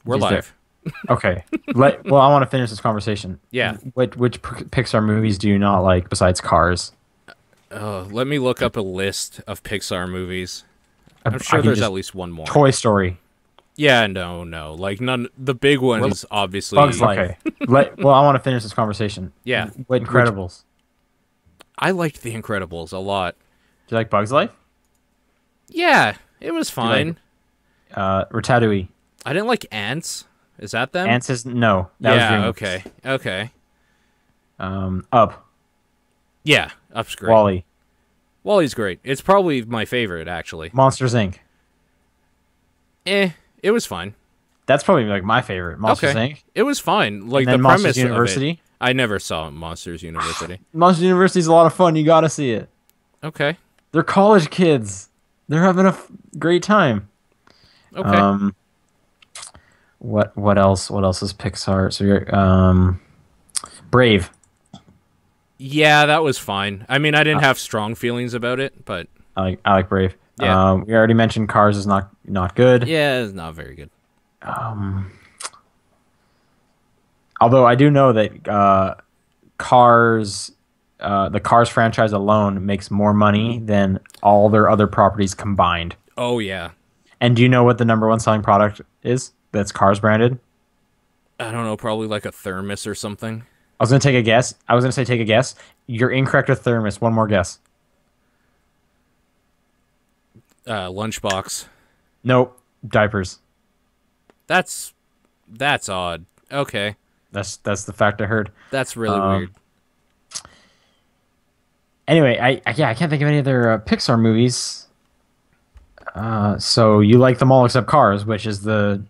We're He's there. live. Okay. Well, I want to finish this conversation. Yeah. Which Pixar movies do you not like besides Cars? Let me look up a list of Pixar movies. I'm I sure can there's just at least one more. Toy Story. Yeah, no. Like none. The big ones, obviously. Bugs Life. Okay. Well, I want to finish this conversation. Yeah. Incredibles. I liked The Incredibles a lot. Do you like Bugs Life? Yeah, it was fine. Ratatouille. I didn't like Ants. Is that them? Ants is no. That was DreamWorks. Okay. Up. Yeah, Up's great. Wall-E. Wall-E's great. It's probably my favorite, actually. Monsters Inc. It was fine. That's probably like my favorite. Monsters Inc. It was fine. Like And then the Monsters premise University. of it. I never saw Monsters University. Monsters University is a lot of fun. You gotta see it. Okay. They're college kids. They're having a great time. Okay. What else? What else is Pixar? So you're Brave. Yeah, that was fine. I mean, I didn't have strong feelings about it, but I like Brave. Yeah. We already mentioned Cars is not good. yeah, it's not very good. Although I do know that Cars, the Cars franchise alone makes more money than all their other properties combined. Oh yeah. And do you know what the #1 selling product is that's Cars branded? I don't know, probably like a thermos or something. I was gonna take a guess. I was gonna say take a guess. You're incorrect with thermos. One more guess. Lunchbox. Nope. Diapers. That's odd. Okay. That's the fact I heard. That's really weird. Anyway, I can't think of any other Pixar movies. So you like them all except Cars, which is the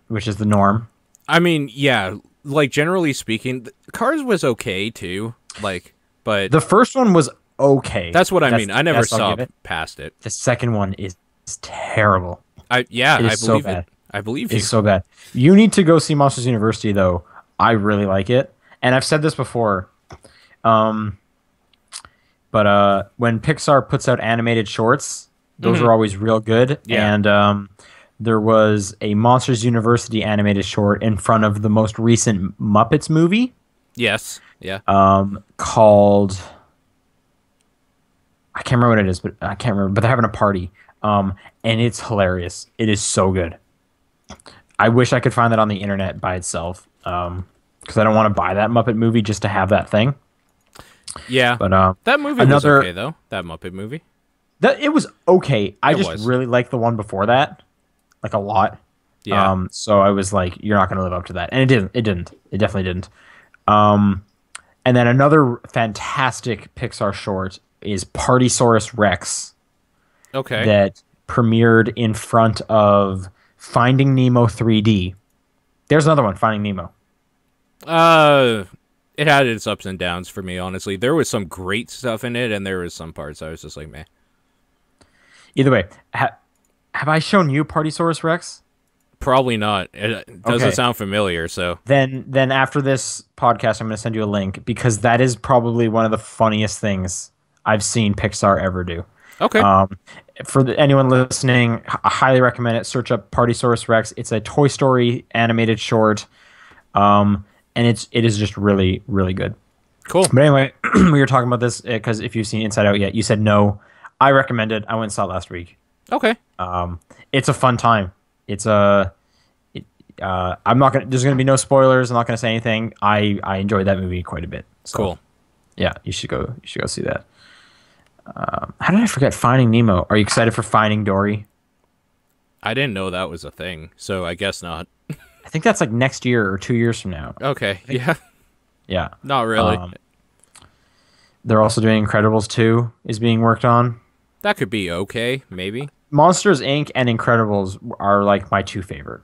norm. I mean, yeah, like generally speaking, Cars was okay too. Like, but The first one was okay. that's what I mean. I never I'll saw give it. past it. The second one is terrible. I It is so believe bad. it. I believe you. It's so bad. You need to go see Monsters University though. I really like it, and I've said this before. But when Pixar puts out animated shorts, those are always real good. Yeah. And there was a Monsters University animated short in front of the most recent Muppets movie Yes. Yeah. called, I can't remember what it is, but I can't remember. But they're having a party, and it's hilarious. It is so good. I wish I could find that on the internet by itself, because I don't want to buy that Muppet movie just to have that thing. Yeah. But that movie was okay though. That Muppet movie. It was okay. I It just was. really liked the one before that, like a lot. Yeah. So I was like, you're not going to live up to that, and it didn't. It didn't. It definitely didn't. And then another fantastic Pixar short is Partysaurus Rex Okay. that premiered in front of Finding Nemo 3D. There's another one, Finding Nemo. It had its ups and downs for me, honestly. There was some great stuff in it, and there was some parts I was just like, meh. Either way, have I shown you Partysaurus Rex? Probably not. It doesn't Okay. sound familiar, so. Then after this podcast, I'm going to send you a link because that is probably one of the funniest things I've seen Pixar ever do. Okay. For anyone listening, I highly recommend it. Search up Partysaurus Rex. It's a Toy Story animated short, and it is just really, really good. Cool. But anyway, we were talking about this because if you've seen Inside Out yet, you said no. I recommend it. I went and saw it last week. Okay. It's a fun time. It's I'm not gonna. There's gonna be no spoilers. I'm not gonna say anything. I enjoyed that movie quite a bit. So, Cool. Yeah, you should go. You should go see that. How did I forget Finding Nemo? Are you excited for Finding Dory? I didn't know that was a thing, so I guess not. I think that's like next year or 2 years from now. Okay. Yeah. Yeah. Not really. They're also doing Incredibles 2 is being worked on. That could be okay, maybe. Monsters Inc. and Incredibles are like my two favorite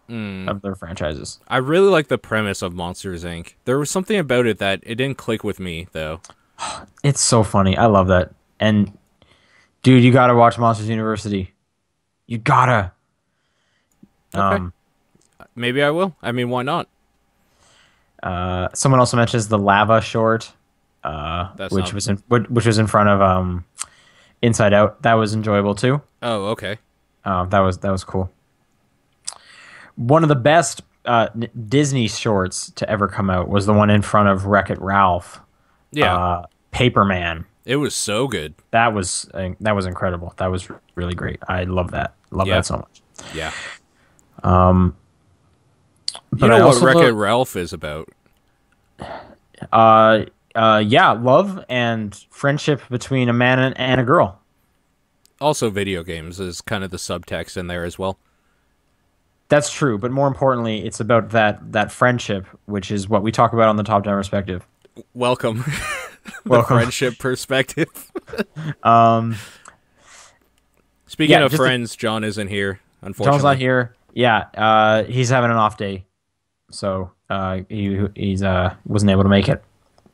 of their franchises. I really like the premise of Monsters, Inc. There was something about it that it didn't click with me, though. It's so funny. I love that. And dude, you gotta watch Monsters University. You gotta. Okay. Maybe I will. I mean, why not? Someone also mentions the lava short, which was in front of Inside Out. That was enjoyable too. Oh, okay. That was cool. One of the best Disney shorts to ever come out was the one in front of Wreck-It Ralph. Yeah, Paperman. it was so good. That was incredible. That was really great. I love that. Love Yeah. that so much. Yeah. But You I know what also Wreck-It Ralph is about? yeah, love and friendship between a man and a girl. Also, video games is kind of the subtext in there as well. That's true, but more importantly, it's about that friendship, which is what we talk about on the Top Down Perspective. Welcome. The Welcome. friendship perspective. Um, Speaking Yeah, of just friends, John isn't here, unfortunately. John's not here. Yeah, he's having an off day, so he's wasn't able to make it.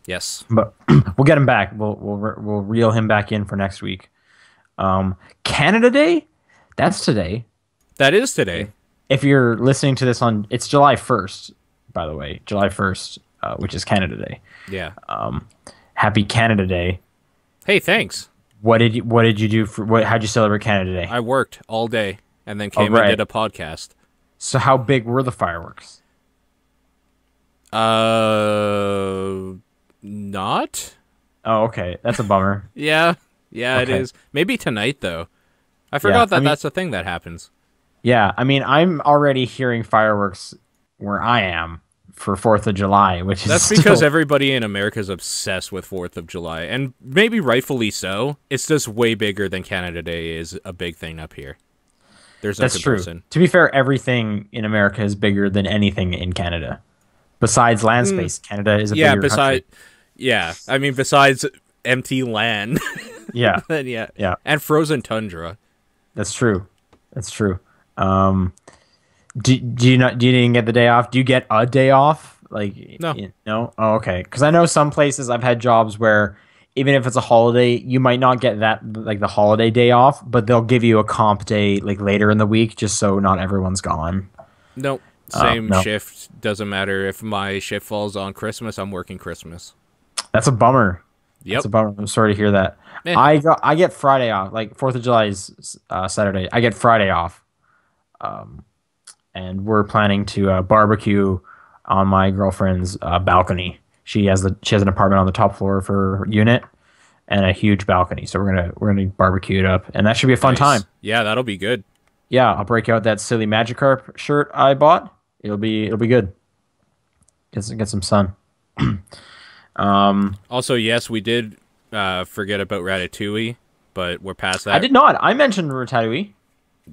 Yes. But we'll get him back. We'll reel him back in for next week. Canada Day, that's today. That is today. If you're listening to this it's July 1st, by the way, July 1st, which is Canada Day. Yeah. Happy Canada Day. Hey, thanks. What did you do how'd you celebrate Canada Day? I worked all day and then came right. and did a podcast. So how big were the fireworks? Not? Oh, okay. That's a bummer. Yeah. Yeah, Okay. it is. Maybe tonight, though. I forgot I mean- that's a thing that happens. Yeah, I mean, I'm already hearing fireworks where I am for 4th of July, which is That's because still- everybody in America is obsessed with 4th of July, and maybe rightfully so. It's just way bigger than Canada Day is a big thing up here. There's no That's true. comparison. To be fair, everything in America is bigger than anything in Canada. Besides land space, Canada is a Yeah, bigger country. I mean, besides empty land. Yeah, Then yeah. Yeah. And frozen tundra. that's true. That's true. Do you didn't get the day off? Do you get a day off? Like No. No? Oh, okay. Because I know some places I've had jobs where even if it's a holiday, you might not get that like the holiday day off, but they'll give you a comp day like later in the week just so not everyone's gone. Nope. Same no. shift. Doesn't matter if my shift falls on Christmas, I'm working Christmas. That's a bummer. Yep. That's a bummer. I'm sorry to hear that. Eh. I get Friday off. Like 4th of July is Saturday. I get Friday off. And we're planning to barbecue on my girlfriend's balcony. She has an apartment on the top floor of her unit and a huge balcony. So we're gonna barbecue it up, and that should be a fun Nice. time. Yeah, that'll be good. Yeah, I'll break out that silly Magikarp shirt I bought. It'll be good. Get some sun. Also, yes, we did forget about Ratatouille, but we're past that. I did not. I mentioned Ratatouille.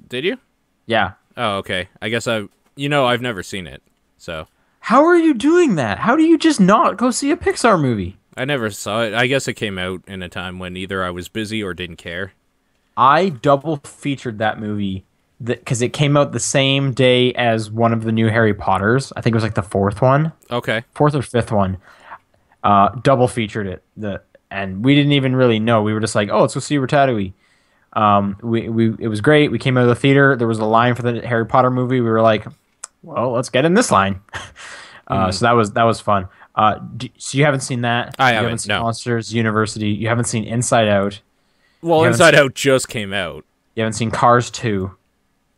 Did you? Yeah. Oh, okay. I guess I've never seen it, so How are you doing that? How do you just not go see a Pixar movie? I never saw it. I guess it came out in a time when either I was busy or didn't care. I double featured that movie because it came out the same day as one of the new Harry Potters. I think it was like the fourth one, Okay. fourth or fifth one. Double featured it. And we didn't even really know. We were just like, oh, let's go see Ratatouille. It was great. We came out of the theater. There was a line for the Harry Potter movie. We were like, well, let's get in this line. So that was fun. So you haven't seen that? I You haven't, seen no. Monsters University. You haven't seen Inside Out. Well, You haven't Inside Out just came out. You haven't seen Cars 2.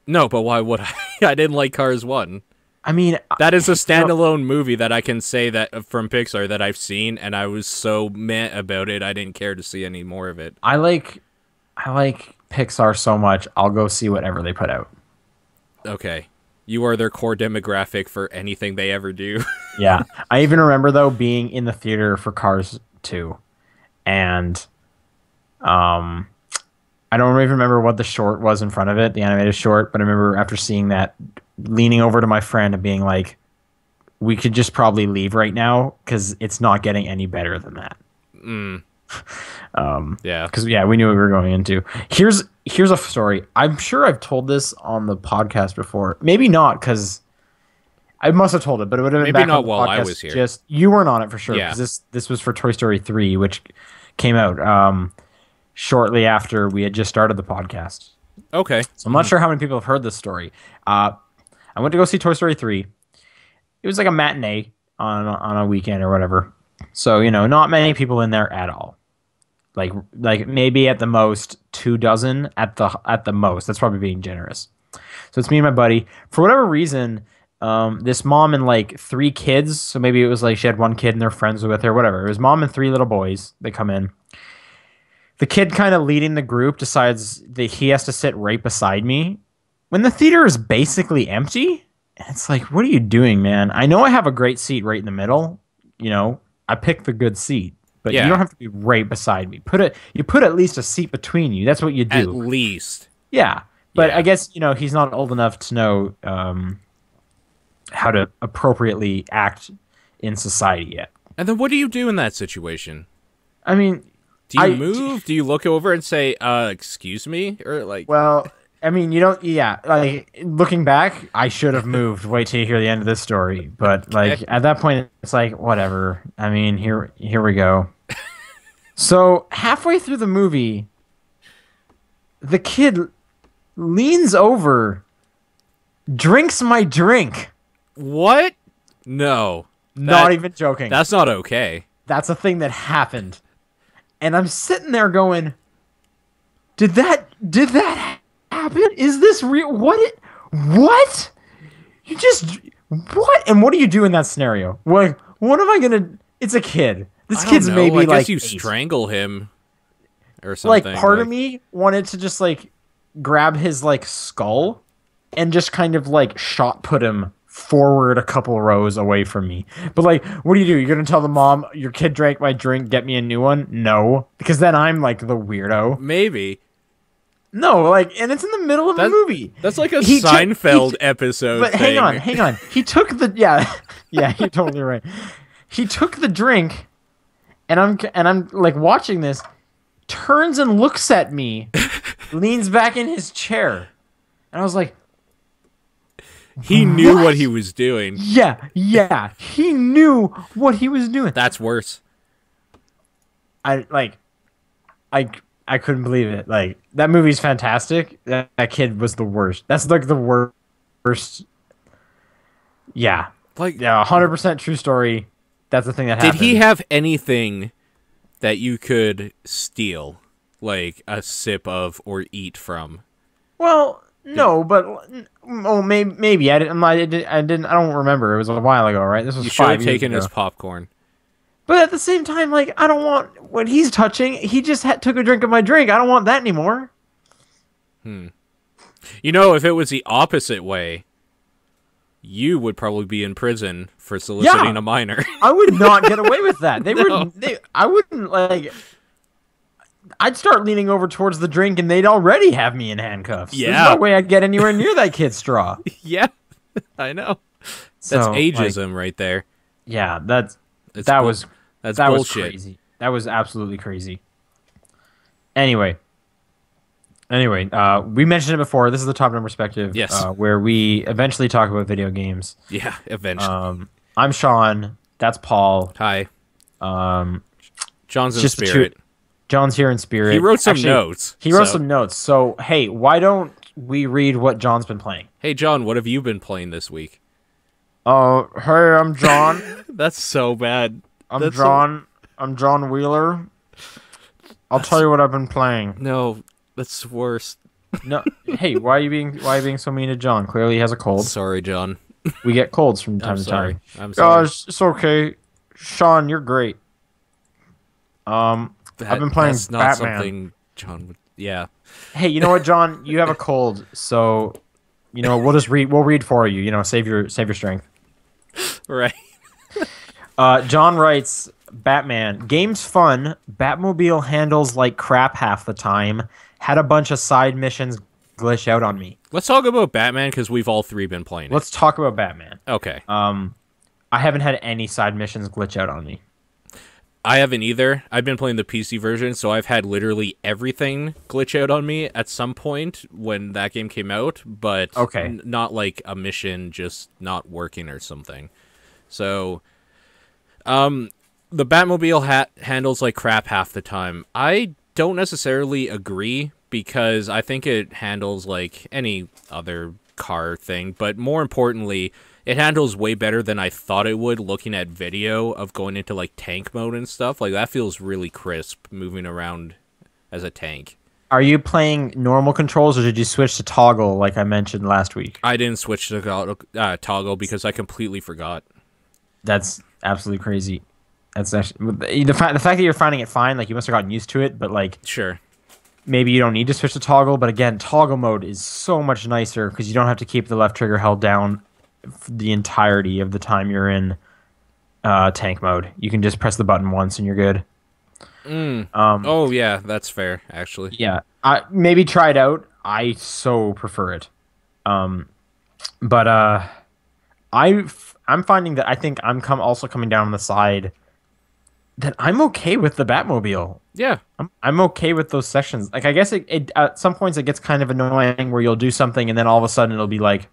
No, but why would I? I didn't like Cars 1. I mean, That is a standalone movie that I can say that from Pixar that I've seen, and I was so meh about it, I didn't care to see any more of it. I like Pixar so much. I'll go see whatever they put out. Okay. You are their core demographic for anything they ever do. Yeah. I even remember though being in the theater for Cars 2, and I don't even remember what the short was in front of it, the animated short, but I remember after seeing that, leaning over to my friend and being like, we could just probably leave right now because it's not getting any better than that. Yeah. Because we knew what we were going into. Here's a story. I'm sure I've told this on the podcast before. Maybe not, because I must have told it, but it would have been Maybe back not on the while I podcast. was here. Just you weren't on it for sure. Yeah. Because this was for Toy Story 3, which came out shortly after we had just started the podcast. Okay. So I'm not sure how many people have heard this story. I went to go see Toy Story 3. It was like a matinee on a weekend or whatever. So, not many people in there at all. Like maybe at the most 24 at the most. That's probably being generous. So it's me and my buddy. For whatever reason, this mom and like three kids. So maybe it was like she had one kid and they're friends with her. Whatever. It was mom and three little boys. They come in. The kid kind of leading the group decides that he has to sit right beside me when the theater is basically empty. And it's like, what are you doing, man? I know I have a great seat right in the middle. You know, I picked the good seat, but Yeah. you don't have to be right beside me. You put at least a seat between you. That's what you do. At least. Yeah. But Yeah. I guess, he's not old enough to know how to appropriately act in society yet. And then what do you do in that situation? I mean, Do you move? Do you look over and say, excuse me? Or like, well, I mean, you don't, yeah, like looking back, I should have moved. Wait till you hear the end of this story. But like at that point, it's like, whatever. I mean, here we go. So halfway through the movie, the kid leans over, drinks my drink. what? No. Not even joking. That's not okay. That's a thing that happened. And I'm sitting there going, did that happen? Is this real? What? You just, what? And what do you do in that scenario? What am I going to, it's a kid. This kid's maybe I like guess you 8. strangle him or something. Like part of me wanted to just like grab his like skull and just kind of like shot put him forward a couple rows away from me. But like, what do? You're gonna tell the mom your kid drank my drink, get me a new one? No, because then I'm like the weirdo. Maybe. No, like, and it's in the middle of a movie. That's like a Seinfeld episode. But thing. hang on. He took the yeah, you're totally right. He took the drink, and I'm like watching this, turns and looks at me, leans back in his chair, and I was like, he knew what he was doing. Yeah, he knew what he was doing. That's worse. I couldn't believe it. Like, that movie's fantastic. That kid was the worst. That's like the worst. Yeah. Like, yeah, 100% true story. That's the thing that happened. Did he have anything that you could steal, like a sip of or eat from? Well, no, but maybe I didn't. I don't remember. It was a while ago, right? This was 5 years ago. You should have taken his popcorn. But at the same time, like, I don't want what he's touching. He just took a drink of my drink. I don't want that anymore. You know, if it was the opposite way, you would probably be in prison for soliciting a minor. I would not get away with that. I wouldn't, like, I'd start leaning over towards the drink and they'd already have me in handcuffs. Yeah. There's no way I'd get anywhere near that kid's straw. Yeah, I know. So, That's ageism right there. Yeah, that was bullshit. Was crazy. That was absolutely crazy. Anyway, we mentioned it before. This is the Top Down Perspective. Yes. Where we eventually talk about video games. Yeah, eventually. I'm Sean. That's Paul. Hi. John's in just spirit. John's here in spirit. He wrote some notes. He wrote some notes. So, hey, why don't we read what John's been playing? Hey, John, what have you been playing this week? Hey, I'm John. That's so bad. I'm John Wheeler. I'll tell you what I've been playing. No, that's worse. No, hey, why are you being so mean to John? Clearly he has a cold. Sorry, John. We get colds from time to sorry. time. I'm sorry. Guys, it's okay. Sean, you're great. I've been playing that's not Batman. something John would. Yeah. Hey, you know what, John? You have a cold, so we'll just read. We'll read for you. Save your strength. Right. John writes, Batman. Game's fun. Batmobile handles like crap half the time. Had a bunch of side missions glitch out on me. Let's talk about Batman because we've all three been playing it. Let's talk about Batman. Okay. I haven't had any side missions glitch out on me. I haven't either. I've been playing the PC version, so I've had literally everything glitch out on me at some point when that game came out, but not like a mission just not working or something. So, the Batmobile handles like crap half the time. I don't necessarily agree because I think it handles like any other car thing, but more importantly, it handles way better than I thought it would looking at video of going into like tank mode and stuff. Like that feels really crisp moving around as a tank. Are you playing normal controls or did you switch to toggle like I mentioned last week? I didn't switch to toggle because I completely forgot. That's absolutely crazy. That's actually the fact that you're finding it fine, like you must have gotten used to it, but like Sure. maybe you don't need to switch to toggle. But again, toggle mode is so much nicer because you don't have to keep the left trigger held down the entirety of the time you're in tank mode. You can just press the button once and you're good. Oh yeah, that's fair. Actually. Yeah, maybe try it out. I so prefer it. But I'm finding that I think also coming down on the side that I'm okay with the Batmobile. Yeah. I'm okay with those sections. Like I guess it at some points it gets kind of annoying where you'll do something and then all of a sudden it'll be like,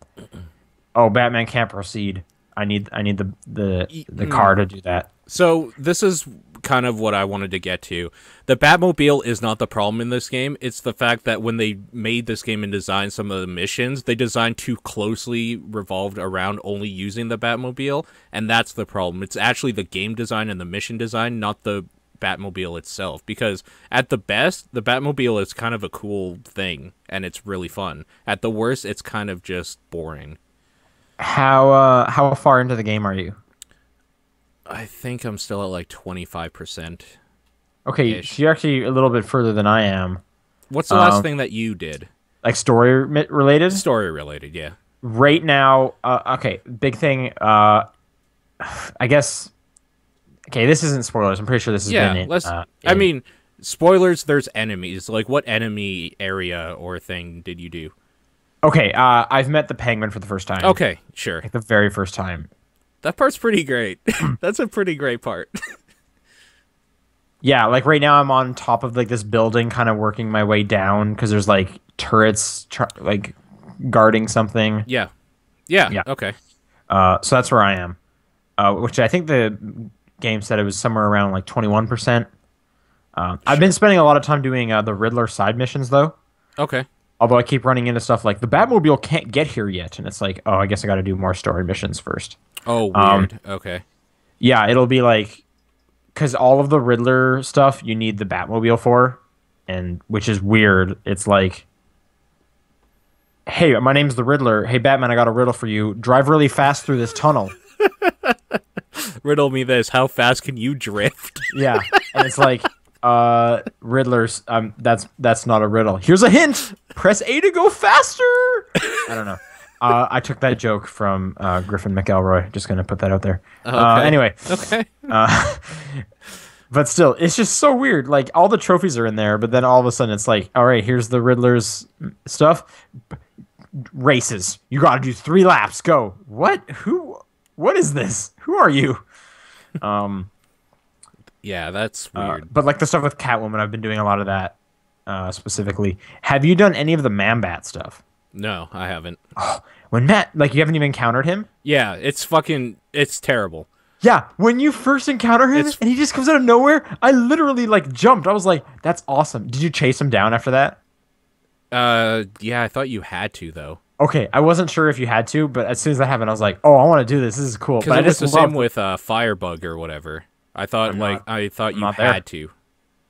oh, Batman can't proceed. I need the car to do that. So this is kind of what I wanted to get to. The Batmobile is not the problem in this game. It's the fact that when they made this game and designed some of the missions, they designed too closely revolved around only using the Batmobile, and that's the problem. It's actually the game design and the mission design, not the Batmobile itself. Because at the best, the Batmobile is kind of a cool thing, and it's really fun. At the worst, it's kind of just boring. How far into the game are you? I think I'm still at like 25%. Okay, so you're actually a little bit further than I am. What's the last thing that you did? Like story related? Story related, yeah. Right now, okay, big thing. I guess. Okay, this isn't spoilers. I'm pretty sure this has been in. I mean, spoilers. There's enemies. Like, what enemy area or thing did you do? Okay, I've met the Penguin for the first time. Okay, sure. Like the very first time. That part's pretty great. That's a pretty great part. Yeah, like right now I'm on top of like this building, kind of working my way down because there's like turrets, like guarding something. Yeah. Okay. So that's where I am, which I think the game said it was somewhere around like 21%. I've been spending a lot of time doing the Riddler side missions though. Okay. Although I keep running into stuff like the Batmobile can't get here yet, and it's like, oh, I guess I got to do more story missions first. Oh, weird. Okay. Yeah, it'll be like, because all of the Riddler stuff you need the Batmobile for, and which is weird. It's like, hey, my name's the Riddler. Hey, Batman, I got a riddle for you. Drive really fast through this tunnel. Riddle me this. How fast can you drift? Yeah, and it's like, Riddler's. That's not a riddle. Here's a hint. Press A to go faster. I don't know. I took that joke from Griffin McElroy. Just gonna put that out there. Okay. Anyway. Okay. But still, it's just so weird. Like all the trophies are in there, but then all of a sudden it's like, all right, here's the Riddler's stuff. Races. You got to do 3 laps. Go. What? Who? What is this? Who are you? Yeah, that's weird. But like the stuff with Catwoman, I've been doing a lot of that specifically. Have you done any of the Man-Bat stuff? No, I haven't. Oh, when Matt, like you haven't even encountered him? Yeah, it's terrible. Yeah, when you first encounter him and he just comes out of nowhere, I literally like jumped. I was like, that's awesome. Did you chase him down after that? Yeah, I thought you had to though. Okay, I wasn't sure if you had to, but as soon as that happened, I was like, oh, I want to do this. This is cool. Because it was the same with Firebug or whatever. I thought you had to.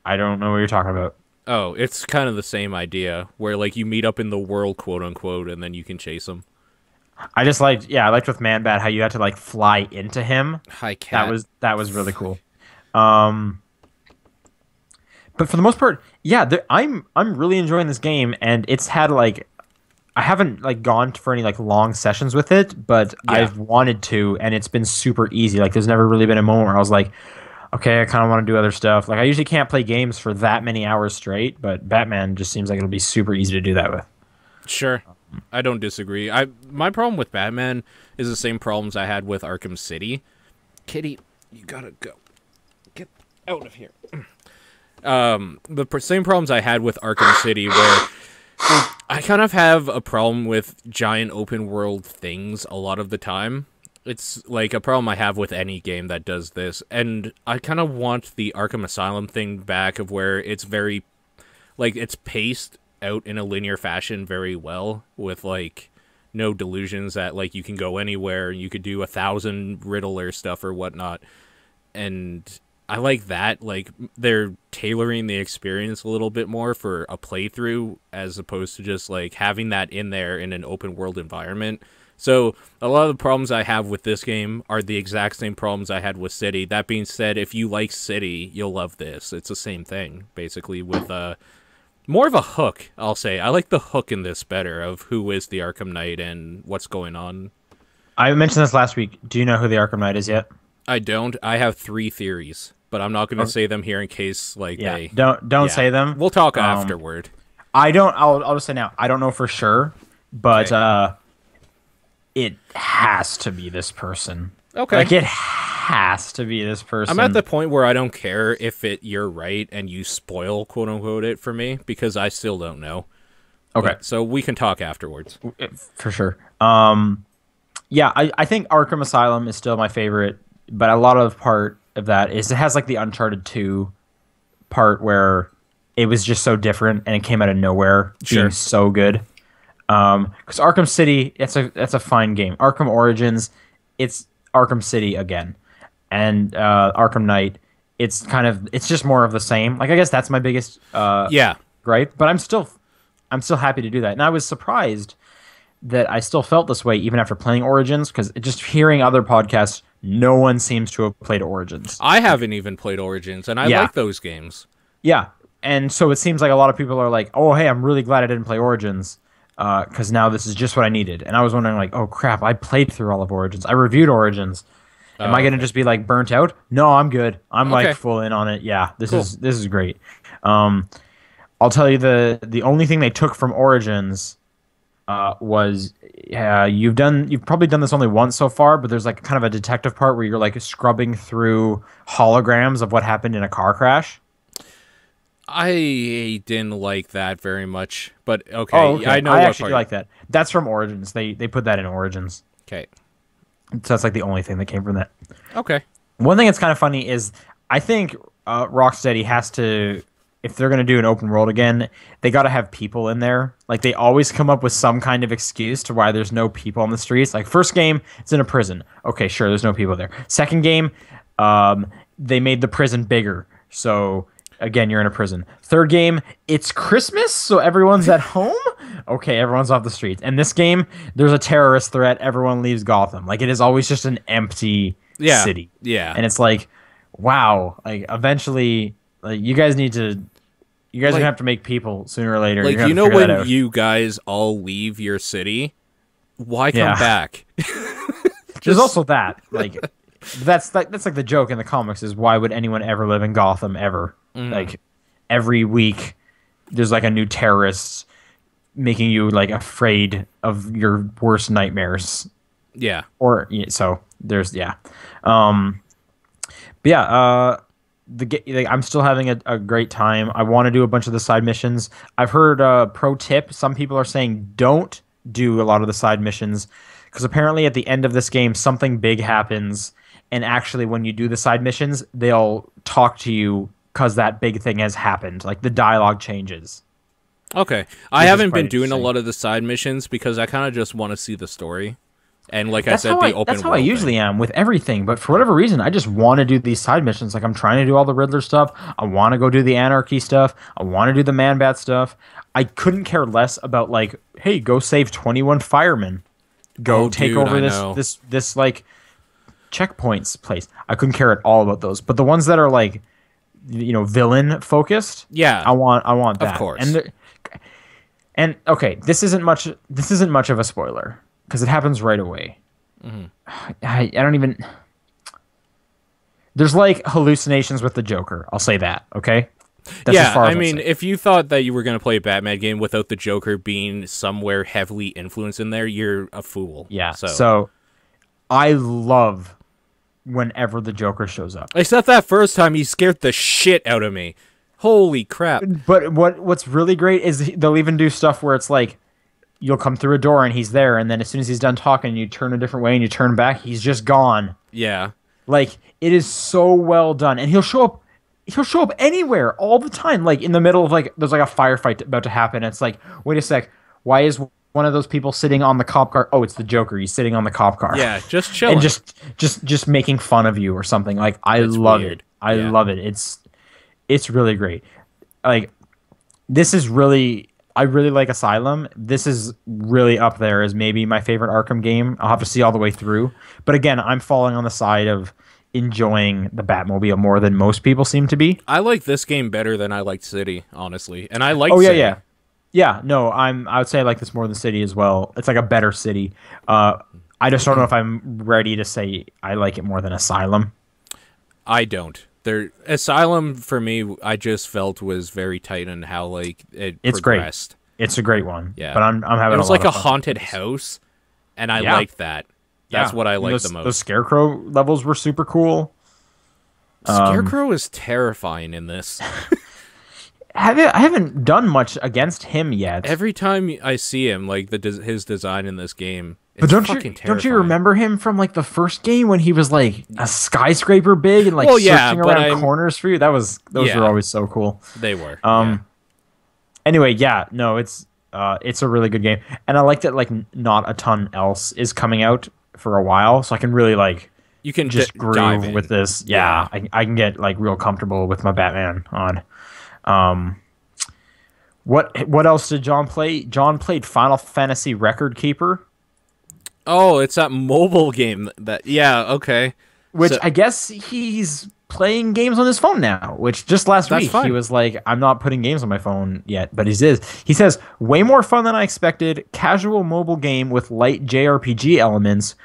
I don't know what you're talking about. Oh, it's kind of the same idea where like you meet up in the world, quote unquote, and then you can chase them. I liked with Man-Bat how you had to like fly into him. Hi, cat. That was really cool. But for the most part, yeah, I'm really enjoying this game, and it's had like I haven't like gone for any like long sessions with it, but yeah. I've wanted to, and it's been super easy. Like there's never really been a moment where I was like, okay, I kind of want to do other stuff. Like I usually can't play games for that many hours straight, but Batman just seems like it'll be super easy to do that with. Sure. I don't disagree. My problem with Batman is the same problems I had with Arkham City. Kitty, you gotta go. Get out of here. The same problems I had with Arkham City, where I kind of have a problem with giant open world things a lot of the time. It's like a problem I have with any game that does this, and I kind of want the Arkham Asylum thing back, of where it's very, like, it's paced out in a linear fashion very well, with like no delusions that like you can go anywhere and you could do 1,000 Riddler stuff or whatnot. And I like that. Like, they're tailoring the experience a little bit more for a playthrough as opposed to just, like, having that in there in an open world environment. So a lot of the problems I have with this game are the exact same problems I had with City. That being said, if you like City, you'll love this. It's the same thing, basically, with more of a hook, I'll say. I like the hook in this better of who is the Arkham Knight and what's going on. I mentioned this last week. Do you know who the Arkham Knight is yet? I don't. I have 3 theories, but I'm not going to say them here in case, like, yeah. they... Don't say them. We'll talk afterward. I don't... I'll just say now. I don't know for sure, but it has to be this person. Okay. Like, it has to be this person. I'm at the point where I don't care if you're right and you spoil, quote-unquote, it for me, because I still don't know. Okay. So we can talk afterwards. For sure. Yeah, I think Arkham Asylum is still my favorite, but a lot of part of that is it has like the Uncharted 2 part where it was just so different and it came out of nowhere, being so good. Because Arkham City, that's a fine game. Arkham Origins, it's Arkham City again, and Arkham Knight, it's just more of the same. Like, I guess that's my biggest gripe, but I'm still happy to do that, and I was surprised that I still felt this way even after playing Origins, because just hearing other podcasts, no one seems to have played Origins. I haven't even played Origins, and I like those games. Yeah, and so it seems like a lot of people are like, oh, hey, I'm really glad I didn't play Origins, because now this is just what I needed. And I was wondering, like, oh, crap, I played through all of Origins. I reviewed Origins. Am I going to just be, like, burnt out? No, I'm good. I'm, like, full in on it. Yeah, this is great. I'll tell you the only thing they took from Origins was you've probably done this only once so far, but there's like kind of a detective part where you're like scrubbing through holograms of what happened in a car crash. I didn't like that very much, but okay. Oh, okay. I know. I actually like that. That's from Origins. They put that in Origins. Okay. So that's like the only thing that came from that. Okay. One thing that's kind of funny is I think Rocksteady has to, if they're going to do an open world again, they got to have people in there. Like, they always come up with some kind of excuse to why there's no people on the streets. Like, first game, it's in a prison. Okay, sure, there's no people there. Second game, they made the prison bigger. So, again, you're in a prison. Third game, it's Christmas, so everyone's at home? Okay, everyone's off the streets. And this game, there's a terrorist threat. Everyone leaves Gotham. Like, it is always just an empty city. Yeah. And it's like, wow. Like, eventually... Like, you guys are gonna have to make people sooner or later. Like, you know, when you guys all leave your city, why come back? There's also that. Like, that's like the joke in the comics is, why would anyone ever live in Gotham ever? Like, every week there's like a new terrorist making you like afraid of your worst nightmares. Yeah. Or so there's but yeah. I'm still having a great time. I want to do a bunch of the side missions. I've heard pro tip. Some people are saying don't do a lot of the side missions because apparently at the end of this game something big happens, and actually when you do the side missions they'll talk to you because that big thing has happened. Like, the dialogue changes. Okay. I haven't been doing a lot of the side missions because I kind of just want to see the story. And like I said, the open world. That's how I usually am with everything. But for whatever reason, I just want to do these side missions. Like, I'm trying to do all the Riddler stuff. I want to go do the Anarchy stuff. I want to do the Man-Bat stuff. I couldn't care less about, like, hey, go save 21 firemen. Go take over this like checkpoints place. I couldn't care at all about those. But the ones that are like, you know, villain focused, I want that. Of course. And okay, this isn't much of a spoiler, because it happens right away. I don't even... There's, like, hallucinations with the Joker. I'll say that, okay? That's as far as I mean, if you thought that you were going to play a Batman game without the Joker being somewhere heavily influenced in there, you're a fool. Yeah, so I love whenever the Joker shows up. Except that first time, he scared the shit out of me. Holy crap. But what's really great is they'll even do stuff where it's like, you'll come through a door and he's there, and then as soon as he's done talking, you turn a different way and you turn back, he's just gone. Yeah. Like, it is so well done. And he'll show up anywhere all the time. Like, in the middle of, like, there's like a firefight about to happen. It's like, wait a sec, why is one of those people sitting on the cop car? Oh, it's the Joker. He's sitting on the cop car. Yeah, just chilling. And just making fun of you or something. Like, I love it. I Yeah. love it. It's really great. Like this is really I really like Asylum. This is really up there as maybe my favorite Arkham game. I'll have to see all the way through. But again, I'm falling on the side of enjoying the Batmobile more than most people seem to be. I like this game better than I liked City, honestly. And I liked Oh yeah, City. yeah. Yeah, no, I would say I like this more than City as well. It's like a better City. I just don't know if I'm ready to say I like it more than Asylum. I don't. Asylum for me, I just felt was very tight in how like it It's progressed. great. It's a great one. Yeah, but I'm having it was a lot like of a fun haunted with this. house, and I Yeah, liked that. That's yeah. what I And liked the those most. Scarecrow levels were super cool. Scarecrow is terrifying in this. I haven't done much against him yet. Every time I see him, like his design in this game, it's But fucking don't you terrifying. remember him from like the first game when he was like a skyscraper big and like Well, yeah, searching but around corners for you? Those Yeah. were always so cool. They were. Anyway, yeah, no, it's a really good game, and I like that like not a ton else is coming out for a while, so I can really like You can just dive groove in. with this. Yeah, I can get like real comfortable with my Batman on. What else did John play? John played Final Fantasy Record Keeper, Oh, it's that mobile game that. Yeah. Okay. which So- I guess he's playing games on his phone now. Which just last That's week fine. he was like, "I'm not putting games on my phone yet," but he is. He says, "Way more fun than I expected. Casual mobile game with light JRPG elements.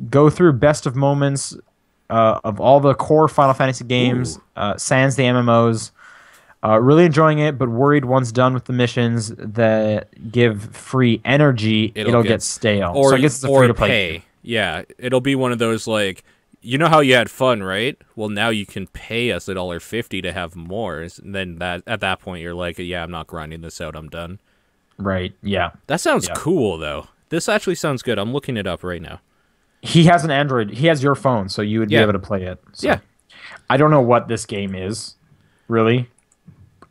Go through best of moments of all the core Final Fantasy games. Sans the MMOs." Really enjoying it, but worried once done with the missions that give free energy, it'll get stale. Or So I guess it's a or free to play. pay. Yeah, it'll be one of those like, you know how you had fun, right? Well, now you can pay us $1.50 to have more. And then at that point, you're like, yeah, I'm not grinding this out. I'm done. Right? Yeah. That sounds cool, though. This actually sounds good. I'm looking it up right now. He has an Android. He has your phone, so you would be able to play it. So. Yeah. I don't know what this game is, really.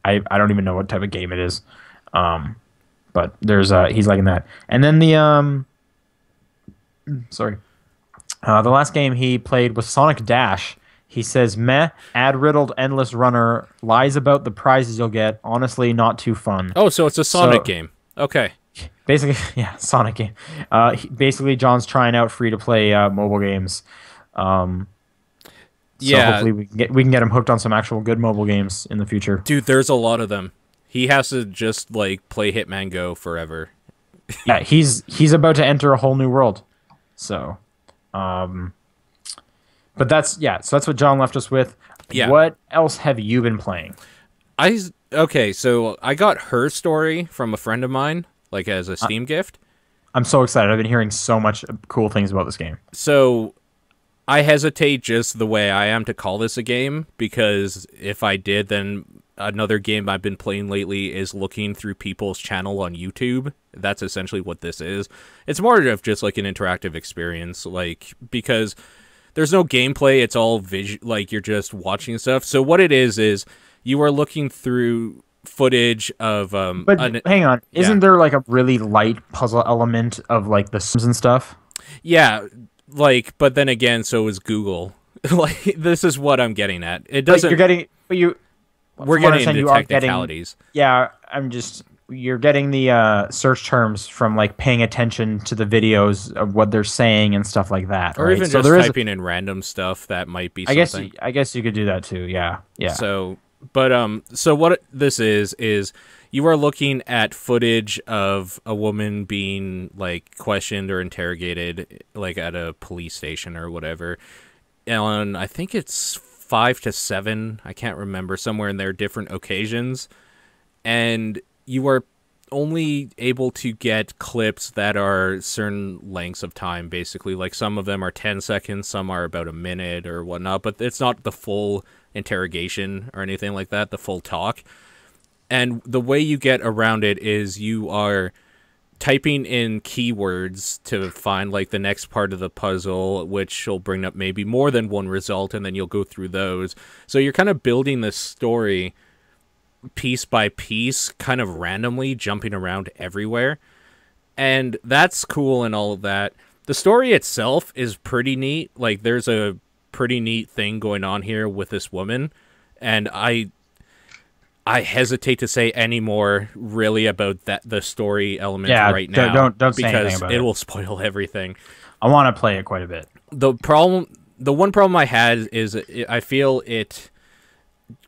I don't even know what type of game it is. But there's he's liking that. And then the the last game he played was Sonic Dash. He says, meh, ad-riddled endless runner, lies about the prizes you'll get. Honestly, not too fun. Oh, so it's a Sonic game. Okay. Basically, yeah, Sonic game. Basically, John's trying out free-to-play mobile games. So hopefully we can get him hooked on some actual good mobile games in the future. Dude, there's a lot of them. He has to just, like, play Hitman Go forever. Yeah, he's about to enter a whole new world. So, but that's what John left us with. Yeah. What else have you been playing? Okay, so I got Her Story from a friend of mine, like as a Steam gift. I'm so excited. I've been hearing so much cool things about this game. So I hesitate just the way I am to call this a game, because if I did, then another game I've been playing lately is looking through people's channel on YouTube. That's essentially what this is. It's more of just like an interactive experience, like, because there's no gameplay. It's all like you're just watching stuff. So what it is you are looking through footage of But hang on, isn't there like a really light puzzle element of like the Sims and stuff? Yeah, like, but then again, so is Google. Like, this is what I'm getting at. It doesn't. We're getting into technicalities. You're getting the search terms from like paying attention to the videos of what they're saying and stuff like that, or right? even so just typing in random stuff that might be something. I guess you could do that too. Yeah. So, but so what this is you are looking at footage of a woman being like questioned or interrogated, like at a police station or whatever. And I think it's 5 to 7. I can't remember, somewhere in there, different occasions. And you are only able to get clips that are certain lengths of time, basically. Like, some of them are 10 seconds, some are about a minute or whatnot, but it's not the full interrogation or anything like that, the full talk. And the way you get around it is you are typing in keywords to find like the next part of the puzzle, which will bring up maybe more than one result, and then you'll go through those. So you're kind of building this story piece by piece, kind of randomly, jumping around everywhere. And that's cool and all of that. The story itself is pretty neat. Like, there's a pretty neat thing going on here with this woman, and I hesitate to say any more really about the story element right now. Don't say anything about it will spoil everything. I want to play it quite a bit. The one problem I had is I feel it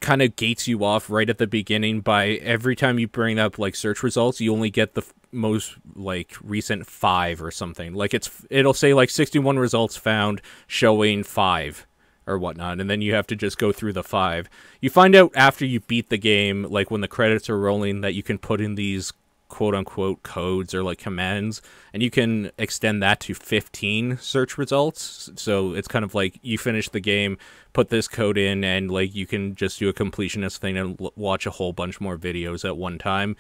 kind of gates you off right at the beginning by every time you bring up like search results, you only get the most like recent 5 or something. Like it'll say like 61 results found showing 5 or whatnot, and then you have to just go through the 5. You find out after you beat the game, like when the credits are rolling, that you can put in these quote-unquote codes or like commands, and you can extend that to 15 search results. So it's kind of like you finish the game, put this code in, and like you can just do a completionist thing and watch a whole bunch more videos at one time.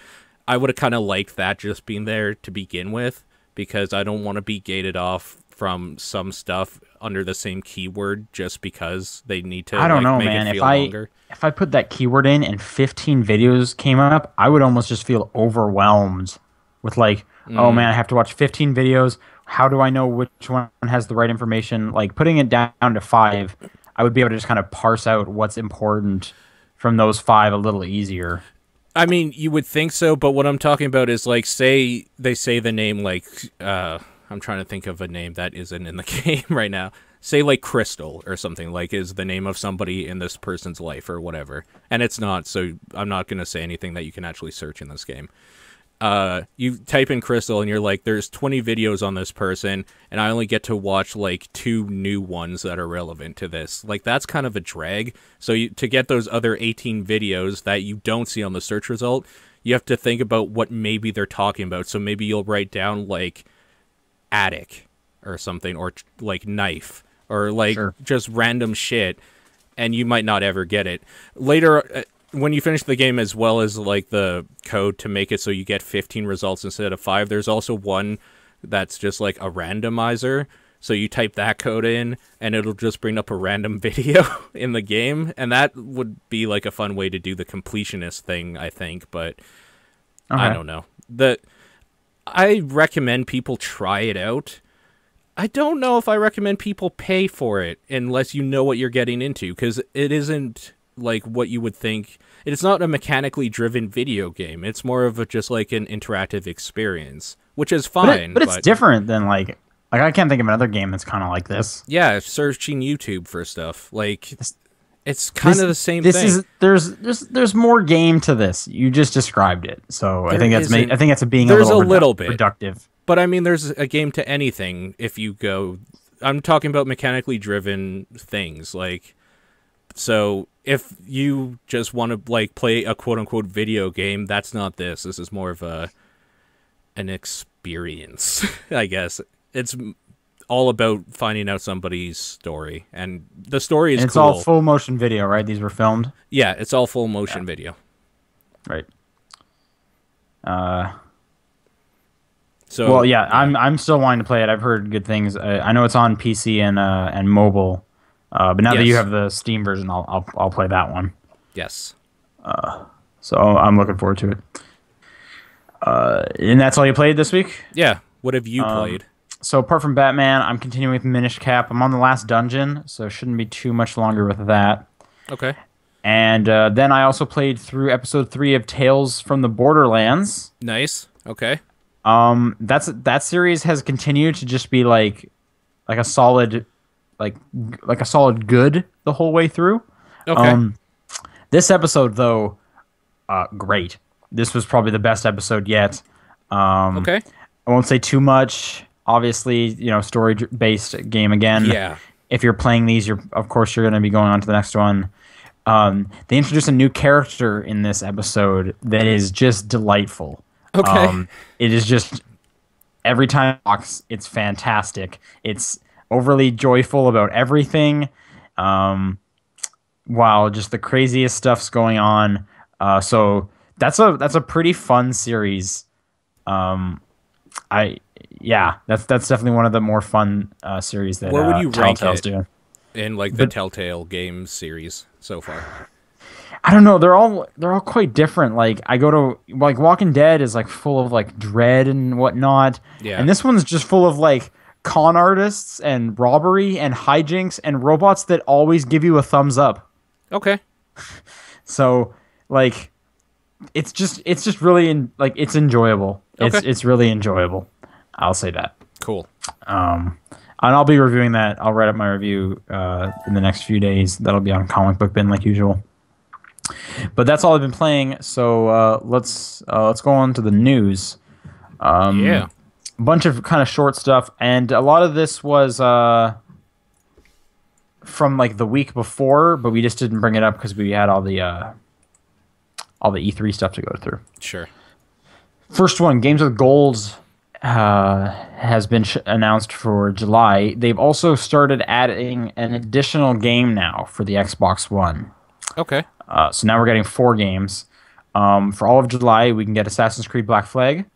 I would have kind of liked that just being there to begin with, because I don't want to be gated off from some stuff under the same keyword just because they need to. I don't know, make man. it feel longer. If I put that keyword in and 15 videos came up, I would almost just feel overwhelmed with like, oh man, I have to watch 15 videos. How do I know which one has the right information? Like putting it down to 5, I would be able to just kind of parse out what's important from those 5 a little easier. I mean, you would think so, but what I'm talking about is like, say they say the name like, I'm trying to think of a name that isn't in the game right now. Say like Crystal or something, like is the name of somebody in this person's life or whatever. And it's not, so I'm not going to say anything that you can actually search in this game. You type in Crystal and you're like, there's 20 videos on this person, and I only get to watch like 2 new ones that are relevant to this. Like, that's kind of a drag. So to get those other 18 videos that you don't see on the search result, you have to think about what maybe they're talking about. So maybe you'll write down like attic or something, or like knife, or like just random shit, and you might not ever get it. Later, when you finish the game, as well as like the code to make it so you get 15 results instead of 5, there's also one that's just like a randomizer. So you type that code in, and it'll just bring up a random video in the game, and that would be like a fun way to do the completionist thing, I think. But I don't know. I recommend people try it out. I don't know if I recommend people pay for it unless you know what you're getting into, because it isn't like what you would think. It's not a mechanically driven video game. It's more of just like an interactive experience, which is fine. But it's different than like I can't think of another game that's kind of like this. Yeah, searching YouTube for stuff. Like it's kind of the same thing. There's more game to this. You just described it, so I think that's being a little bit productive. But I mean, there's a game to anything. If you go, I'm talking about mechanically driven things. Like, so if you just want to like play a quote unquote video game, that's not this. This is more of an experience, I guess. It's all about finding out somebody's story, and the story is it's all full motion video, right? These were filmed. Yeah, it's all full motion video. Right. So well, yeah, I'm still wanting to play it. I've heard good things. I know it's on PC and mobile, but now that you have the Steam version, I'll play that one. Yes. So I'm looking forward to it. And that's all you played this week? Yeah. What have you played? So apart from Batman, I'm continuing with Minish Cap. I'm on the last dungeon, so shouldn't be too much longer with that. Okay. And then I also played through episode 3 of Tales from the Borderlands. Nice. Okay. That series has continued to just be like a solid a solid good the whole way through. Okay. This episode though, great. This was probably the best episode yet. Okay. I won't say too much. Obviously, story-based game again. Yeah. If you're playing these, of course you're going to be going on to the next one. They introduced a new character in this episode that is just delightful. Okay. It is just every time it talks, it's fantastic. It's overly joyful about everything. While just the craziest stuff's going on. So that's a pretty fun series. That's definitely one of the more fun series that where would you rank Telltale's it doing in like the Telltale games series so far? I don't know. They're all quite different. Like I go to like Walking Dead is like full of like dread and whatnot. Yeah. And this one's just full of like con artists and robbery and hijinks and robots that always give you a thumbs up. Okay. So like it's just really it's enjoyable. Okay. It's really enjoyable. I'll say that. Cool. And I'll be reviewing that. I'll write up my review in the next few days. That'll be on Comic Book Bin like usual. But that's all I've been playing. So let's go on to the news. Yeah. A bunch of kind of short stuff, and a lot of this was from like the week before, but we just didn't bring it up because we had all the E3 stuff to go through. Sure. First one, Games with Gold has been announced for July. They've also started adding an additional game now for the Xbox One. Okay. So now we're getting 4 games. For all of July, we can get Assassin's Creed Black Flag.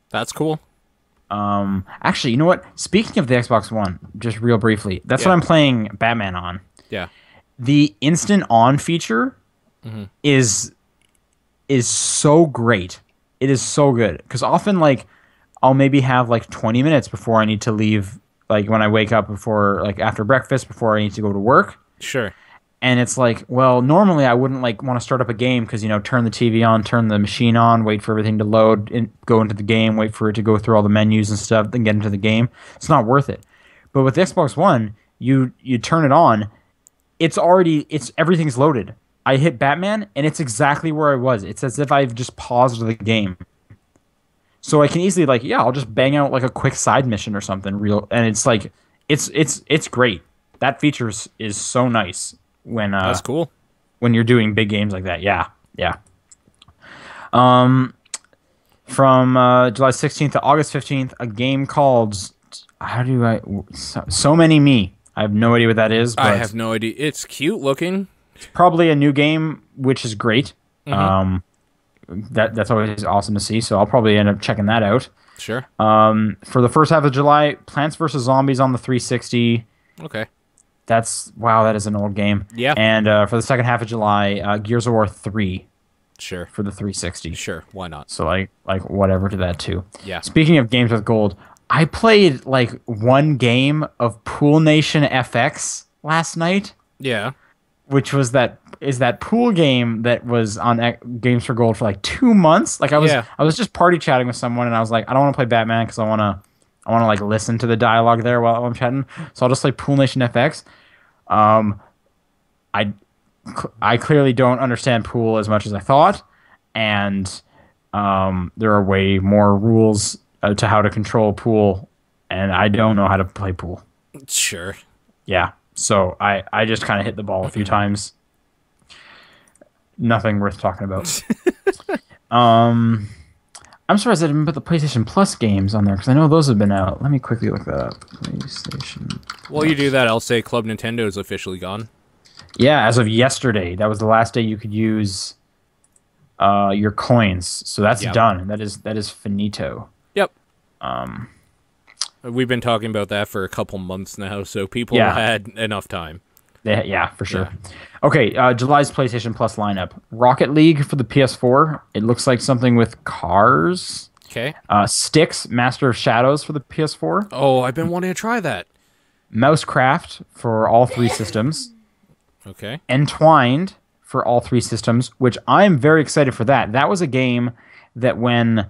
That's cool. Actually, you know what? Speaking of the Xbox One, just real briefly, that's what I'm playing Batman on. Yeah. The instant on feature is so great. It is so good. Because often, like, I'll maybe have like 20 minutes before I need to leave, like when I wake up before, like after breakfast, before I need to go to work. Sure. And it's like, well, normally I wouldn't like want to start up a game because, you know, turn the TV on, turn the machine on, wait for everything to load, go into the game, wait for it to go through all the menus and stuff, then get into the game. It's not worth it. But with the Xbox One, you turn it on, everything's loaded. I hit Batman and it's exactly where I was. It's as if I've just paused the game. So I can easily I'll just bang out like a quick side mission or something real, and it's like it's great. That feature is so nice. That's cool. When you're doing big games like that, yeah. From July 16th to August 15th, a game called So Many Me. I have no idea what that is. But I have no idea. It's cute looking. It's probably a new game, which is great. Mm-hmm. That's always awesome to see. So I'll probably end up checking that out. Sure. For the first half of July, Plants vs. Zombies on the 360. Okay. That is an old game. Yeah. And for the second half of July, Gears of War 3. Sure. For the 360. Sure. Why not? So like whatever to that too. Yeah. Speaking of games with gold, I played like one game of Pool Nation FX last night. Yeah. Which was that pool game that was on Games for Gold for like 2 months. Like I was just party chatting with someone and I was like, I don't want to play Batman because I want to like listen to the dialogue there while I'm chatting. So I'll just play Pool Nation FX. I clearly don't understand pool as much as I thought, and there are way more rules to how to control pool, and I don't know how to play pool. Sure. Yeah. So I just kind of hit the ball a few times. Nothing worth talking about. I'm surprised I didn't put the PlayStation Plus games on there because I know those have been out. Let me quickly look that up. PlayStation. While you do that, I'll say Club Nintendo is officially gone. Yeah, as of yesterday. That was the last day you could use your coins. So that's done. That is finito. Yep. We've been talking about that for a couple months now, so people had enough time. Yeah, for sure. Yeah. Okay, July's PlayStation Plus lineup. Rocket League for the PS4. It looks like something with cars. Okay. Styx, Master of Shadows for the PS4. Oh, I've been wanting to try that. Mousecraft for all 3 systems. Okay. Entwined for all 3 systems, which I'm very excited for that. That was a game that when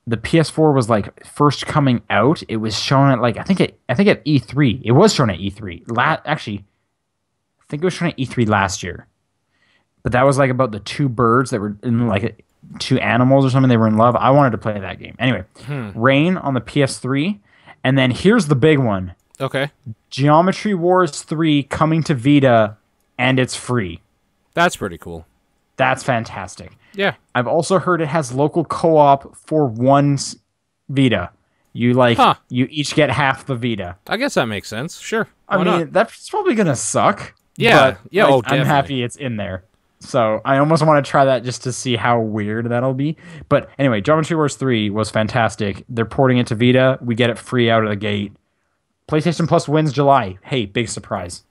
the PS4 was like first coming out, it was shown at like I think at E3. It was shown at E3. Actually, I think it was shown at E3 last year. But that was like about the 2 birds that were in like 2 animals or something. They were in love. I wanted to play that game. Anyway, Rain on the PS3, and then here's the big one. Okay. Geometry Wars 3 coming to Vita, and it's free. That's pretty cool. That's fantastic. Yeah. I've also heard it has local co-op for one Vita. You each get half the Vita. I guess that makes sense. Sure. I mean, that's probably going to suck. Yeah. But, yeah. I'm happy it's in there. So I almost want to try that just to see how weird that'll be. But anyway, Geometry Wars 3 was fantastic. They're porting it to Vita. We get it free out of the gate. PlayStation Plus wins July. Hey, big surprise.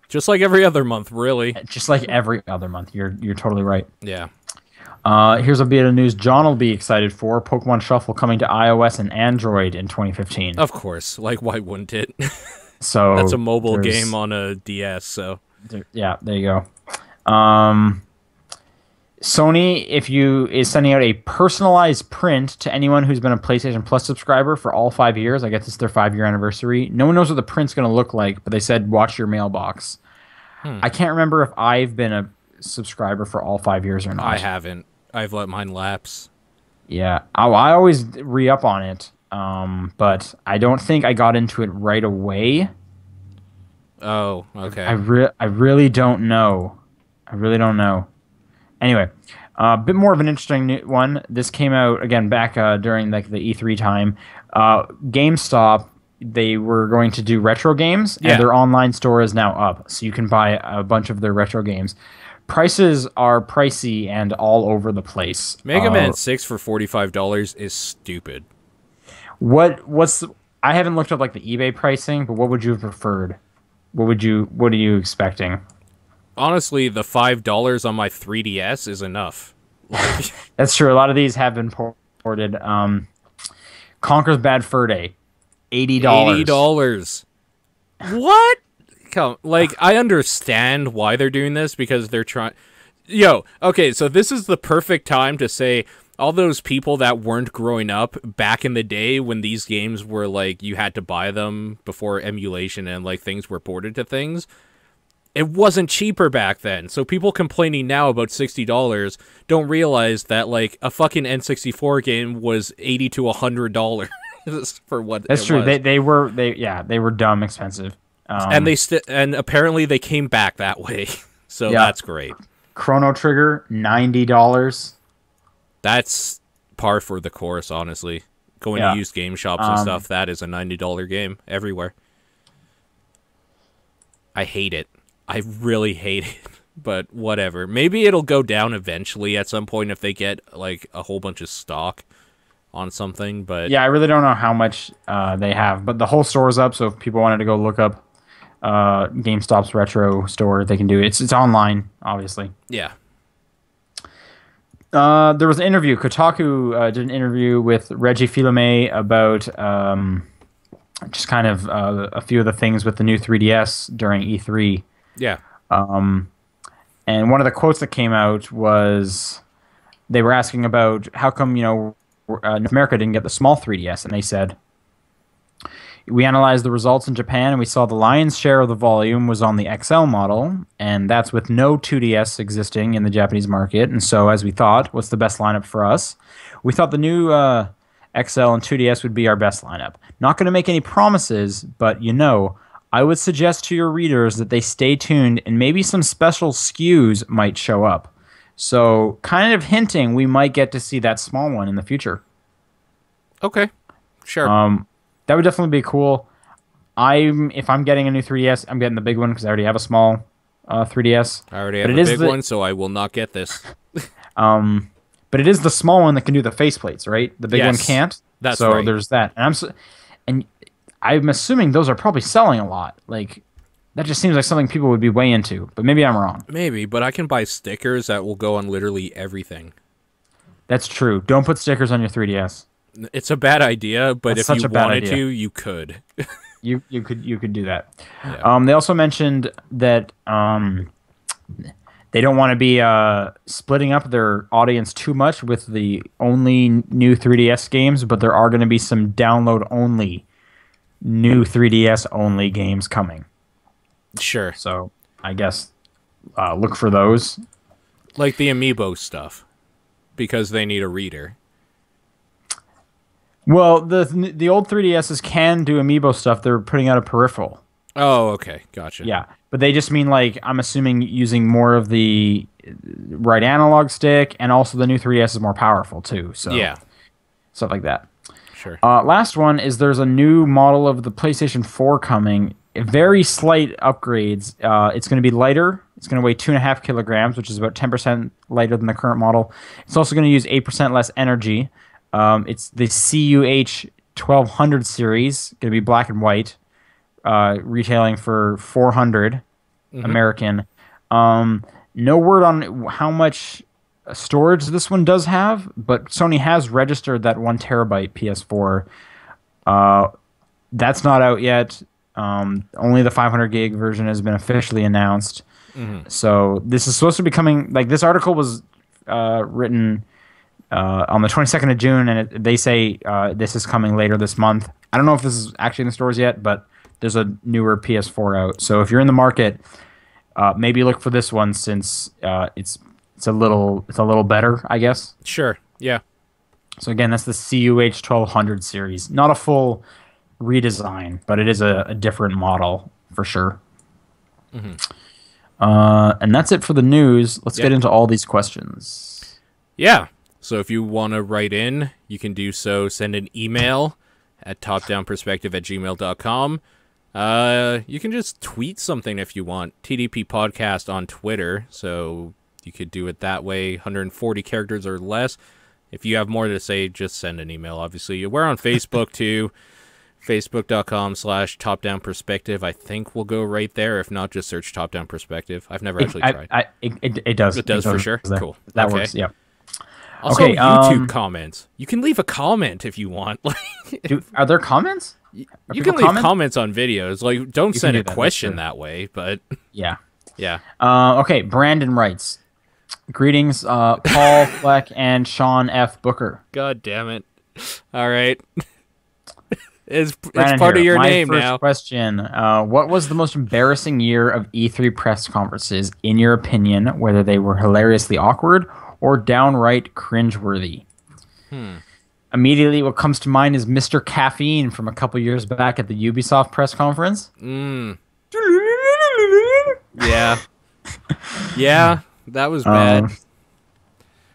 Just like every other month, really. Just like every other month. You're totally right. Yeah. Here's a bit of news John will be excited for. Pokemon Shuffle coming to iOS and Android in 2015. Of course. Like, why wouldn't it? So that's a mobile game on a DS, so. Yeah, there you go. Sony is sending out a personalized print to anyone who's been a PlayStation Plus subscriber for all 5 years. I guess it's their 5-year anniversary. No one knows what the print's going to look like, but they said watch your mailbox. I can't remember if I've been a subscriber for all 5 years or not. I haven't. I've let mine lapse. Yeah, I always re-up on it, but I don't think I got into it right away. Oh, okay. I really don't know. I really don't know. Anyway, a bit more of an interesting one. This came out again back during like the E3 time. GameStop, they were going to do retro games, and their online store is now up, so you can buy a bunch of their retro games. Prices are pricey and all over the place. Mega Man 6 for $45 is stupid. I haven't looked up like the eBay pricing, but what would you have preferred? What are you expecting? Honestly, the $5 on my 3DS is enough. That's true. A lot of these have been ported. Conker's Bad Fur Day, $80. $80. What? Like, I understand why they're doing this, because they're trying... okay, so this is the perfect time to say all those people that weren't growing up back in the day when these games were, like, you had to buy them before emulation and, like, things were ported to things. It wasn't cheaper back then, so people complaining now about $60 don't realize that, like, a fucking N64 game was $80 to $100 for what That's true. Was. They were dumb expensive. And apparently they came back that way, so that's great. Chrono Trigger, $90. That's par for the course, honestly. Going to used game shops and stuff, that is a $90 game everywhere. I hate it. I really hate it, but whatever. Maybe it'll go down eventually at some point if they get, like, a whole bunch of stock on something, but... Yeah, I really don't know how much they have, but the whole store's up, so if people wanted to go look up GameStop's retro store, they can do it. It's online, obviously. Yeah. There was an interview. Kotaku did an interview with Reggie Fils-Aimé about just kind of a few of the things with the new 3DS during E3. Yeah. And one of the quotes that came out was they were asking about how come, North America didn't get the small 3DS, and they said, we analyzed the results in Japan, and we saw the lion's share of the volume was on the XL model, and that's with no 2DS existing in the Japanese market. And so, as we thought, what's the best lineup for us? We thought the new XL and 2DS would be our best lineup. Not going to make any promises, but I would suggest to your readers that they stay tuned, and maybe some special SKUs might show up. So, kind of hinting we might get to see that small one in the future. Okay, sure. That would definitely be cool. If I'm getting a new 3DS, I'm getting the big one because I already have a small 3DS. I already have a big one, so I will not get this. But it is the small one that can do the faceplates, right? The big one can't. That's right. So there's that, and I'm assuming those are probably selling a lot. Like, that just seems like something people would be way into, but maybe I'm wrong. Maybe, but I can buy stickers that will go on literally everything. That's true. Don't put stickers on your 3DS. It's a bad idea, but if you wanted to, you could. you could do that. Yeah. They also mentioned that they don't want to be splitting up their audience too much with the only new 3DS games, but there are going to be some download-only new 3DS-only games coming. Sure. So I guess look for those. Like the Amiibo stuff, because they need a reader. Well, the old 3DSs can do Amiibo stuff. They're putting out a peripheral. Oh, okay. Gotcha. Yeah, but they just mean, like, I'm assuming using more of the right analog stick, and also the new 3DS is more powerful, too. So yeah. Stuff like that. Sure. Last one is there's a new model of the PlayStation 4 coming. Very slight upgrades. It's going to be lighter. It's going to weigh 2.5 kilograms, which is about 10% lighter than the current model. It's also going to use 8% less energy. It's the CUH 1200 series, going to be black and white, retailing for $400 American. No word on how much storage this one does have, but Sony has registered that 1 terabyte PS4. That's not out yet. Only the 500 gig version has been officially announced. So this is supposed to be coming. Like, this article was written on the 22nd of June, and they say this is coming later this month. I don't know if this is actually in the stores yet, but there's a newer PS4 out. So if you're in the market, maybe look for this one, since it's a little better, I guess. Sure. Yeah. So again, that's the CUH 1200 series. Not a full redesign, but it is a different model for sure. And that's it for the news. Let's get into all these questions. Yeah. So if you want to write in, you can do so. Send an email at topdownperspective@gmail.com. You can just tweet something if you want. TDP Podcast on Twitter. So you could do it that way. 140 characters or less. If you have more to say, just send an email. Obviously, we're on Facebook too. Facebook.com/topdownperspective. I think we'll go right there. If not, just search Top Down Perspective. I've never actually tried. It does. It does for sure. Cool. That works. Yeah. Also, YouTube comments. You can leave a comment if you want. Are there comments? You can leave comments on videos. Like, don't send a question that way, but yeah. Okay, Brandon writes, "Greetings, Paul Fleck and Sean F. Booker." God damn it! All right, it's part of your name now. My first question: what was the most embarrassing year of E3 press conferences, in your opinion? Whether they were hilariously awkward or downright cringeworthy? Immediately, what comes to mind is Mr. Caffeine from a couple years back at the Ubisoft press conference. Yeah, that was bad.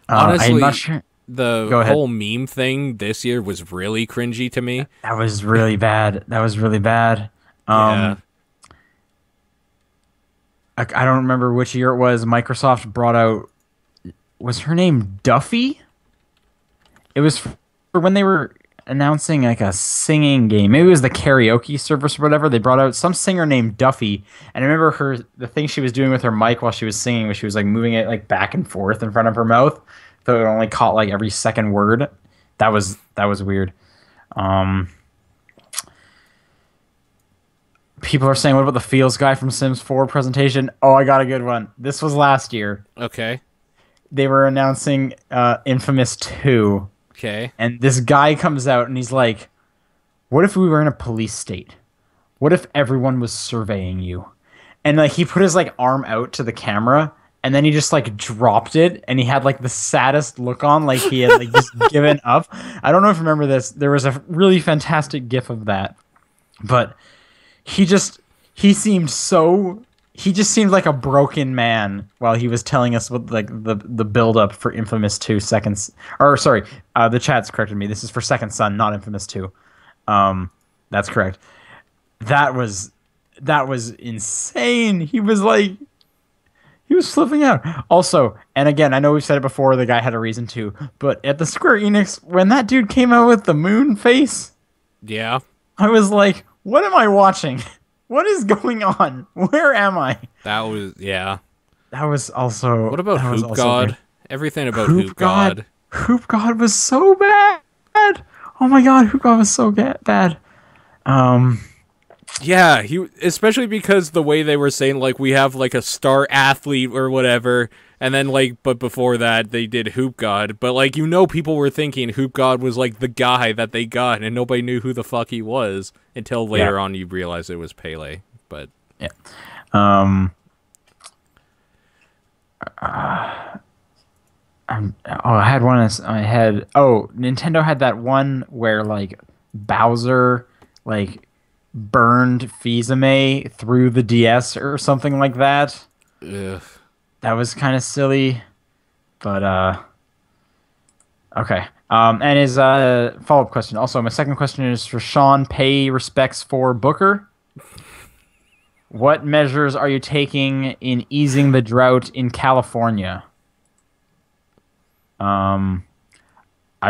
Honestly, I'm not sure. The whole meme thing this year was really cringy to me. That was really bad. I don't remember which year it was. Microsoft brought out... Was her name Duffy? It was for when they were announcing like a singing game. Maybe it was the karaoke service or whatever. They brought out some singer named Duffy, and I remember the thing she was doing with her mic while she was singing was she was like moving it like back and forth in front of her mouth, so it only caught like every second word. That was weird. People are saying, what about the Feels guy from Sims 4 presentation? Oh, I got a good one. This was last year. Okay. They were announcing Infamous 2. Okay. And this guy comes out and he's like, what if we were in a police state? What if everyone was surveying you? And like he put his like arm out to the camera, and then he just like dropped it, and he had like the saddest look on, like he had like just given up. I don't know if you remember this. There was a really fantastic gif of that. But he just seemed like a broken man while he was telling us what like the build up for Infamous 2 seconds. Or sorry, the chat's corrected me. This is for Second Son, not Infamous 2. That's correct. That was insane. He was flipping out. Also, and again, I know we've said it before, the guy had a reason to, but at the Square Enix, when that dude came out with the moon face, yeah, I was like, what am I watching? What is going on? Where am I? That was, yeah. That was also... What about Hoop God? Good. Everything about Hoop God. Hoop God was so bad. Oh my god, Hoop God was so bad. Yeah, especially because the way they were saying, like, we have, like, a star athlete or whatever, and then, like, but before that, they did Hoop God. But, like, people were thinking Hoop God was, like, the guy that they got, and nobody knew who the fuck he was until later on you realized it was Pele. But, yeah. I had one in my head. Oh, Nintendo had that one where, like, Bowser, like, burned Fizame through the DS or something like that. Ugh. That was kind of silly, but okay. And his follow-up question. Also, my second question is for Sean. Pay respects for Booker. What measures are you taking in easing the drought in California? I've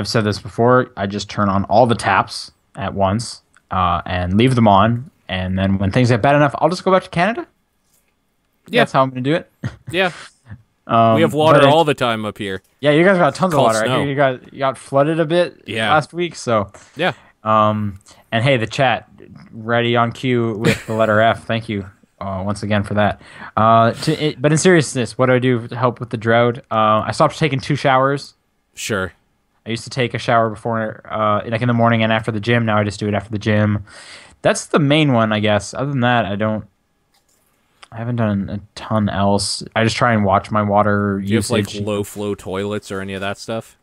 said this before. I just turn on all the taps at once. And leave them on, and then when things get bad enough, I'll just go back to Canada. Yeah, that's how I'm gonna do it. Yeah. We have water all the time up here. Yeah, you guys got tons of water. Snow. I hear you got flooded a bit last week, so yeah. And hey, the chat ready on cue with the letter F. Thank you once again for that. But in seriousness, what do I do to help with the drought? I stopped taking 2 showers. Sure. I used to take a shower before, like in the morning and after the gym. Now I just do it after the gym. That's the main one, I guess. Other than that, I haven't done a ton else. I just try and watch my water usage. Do you have like low flow toilets or any of that stuff?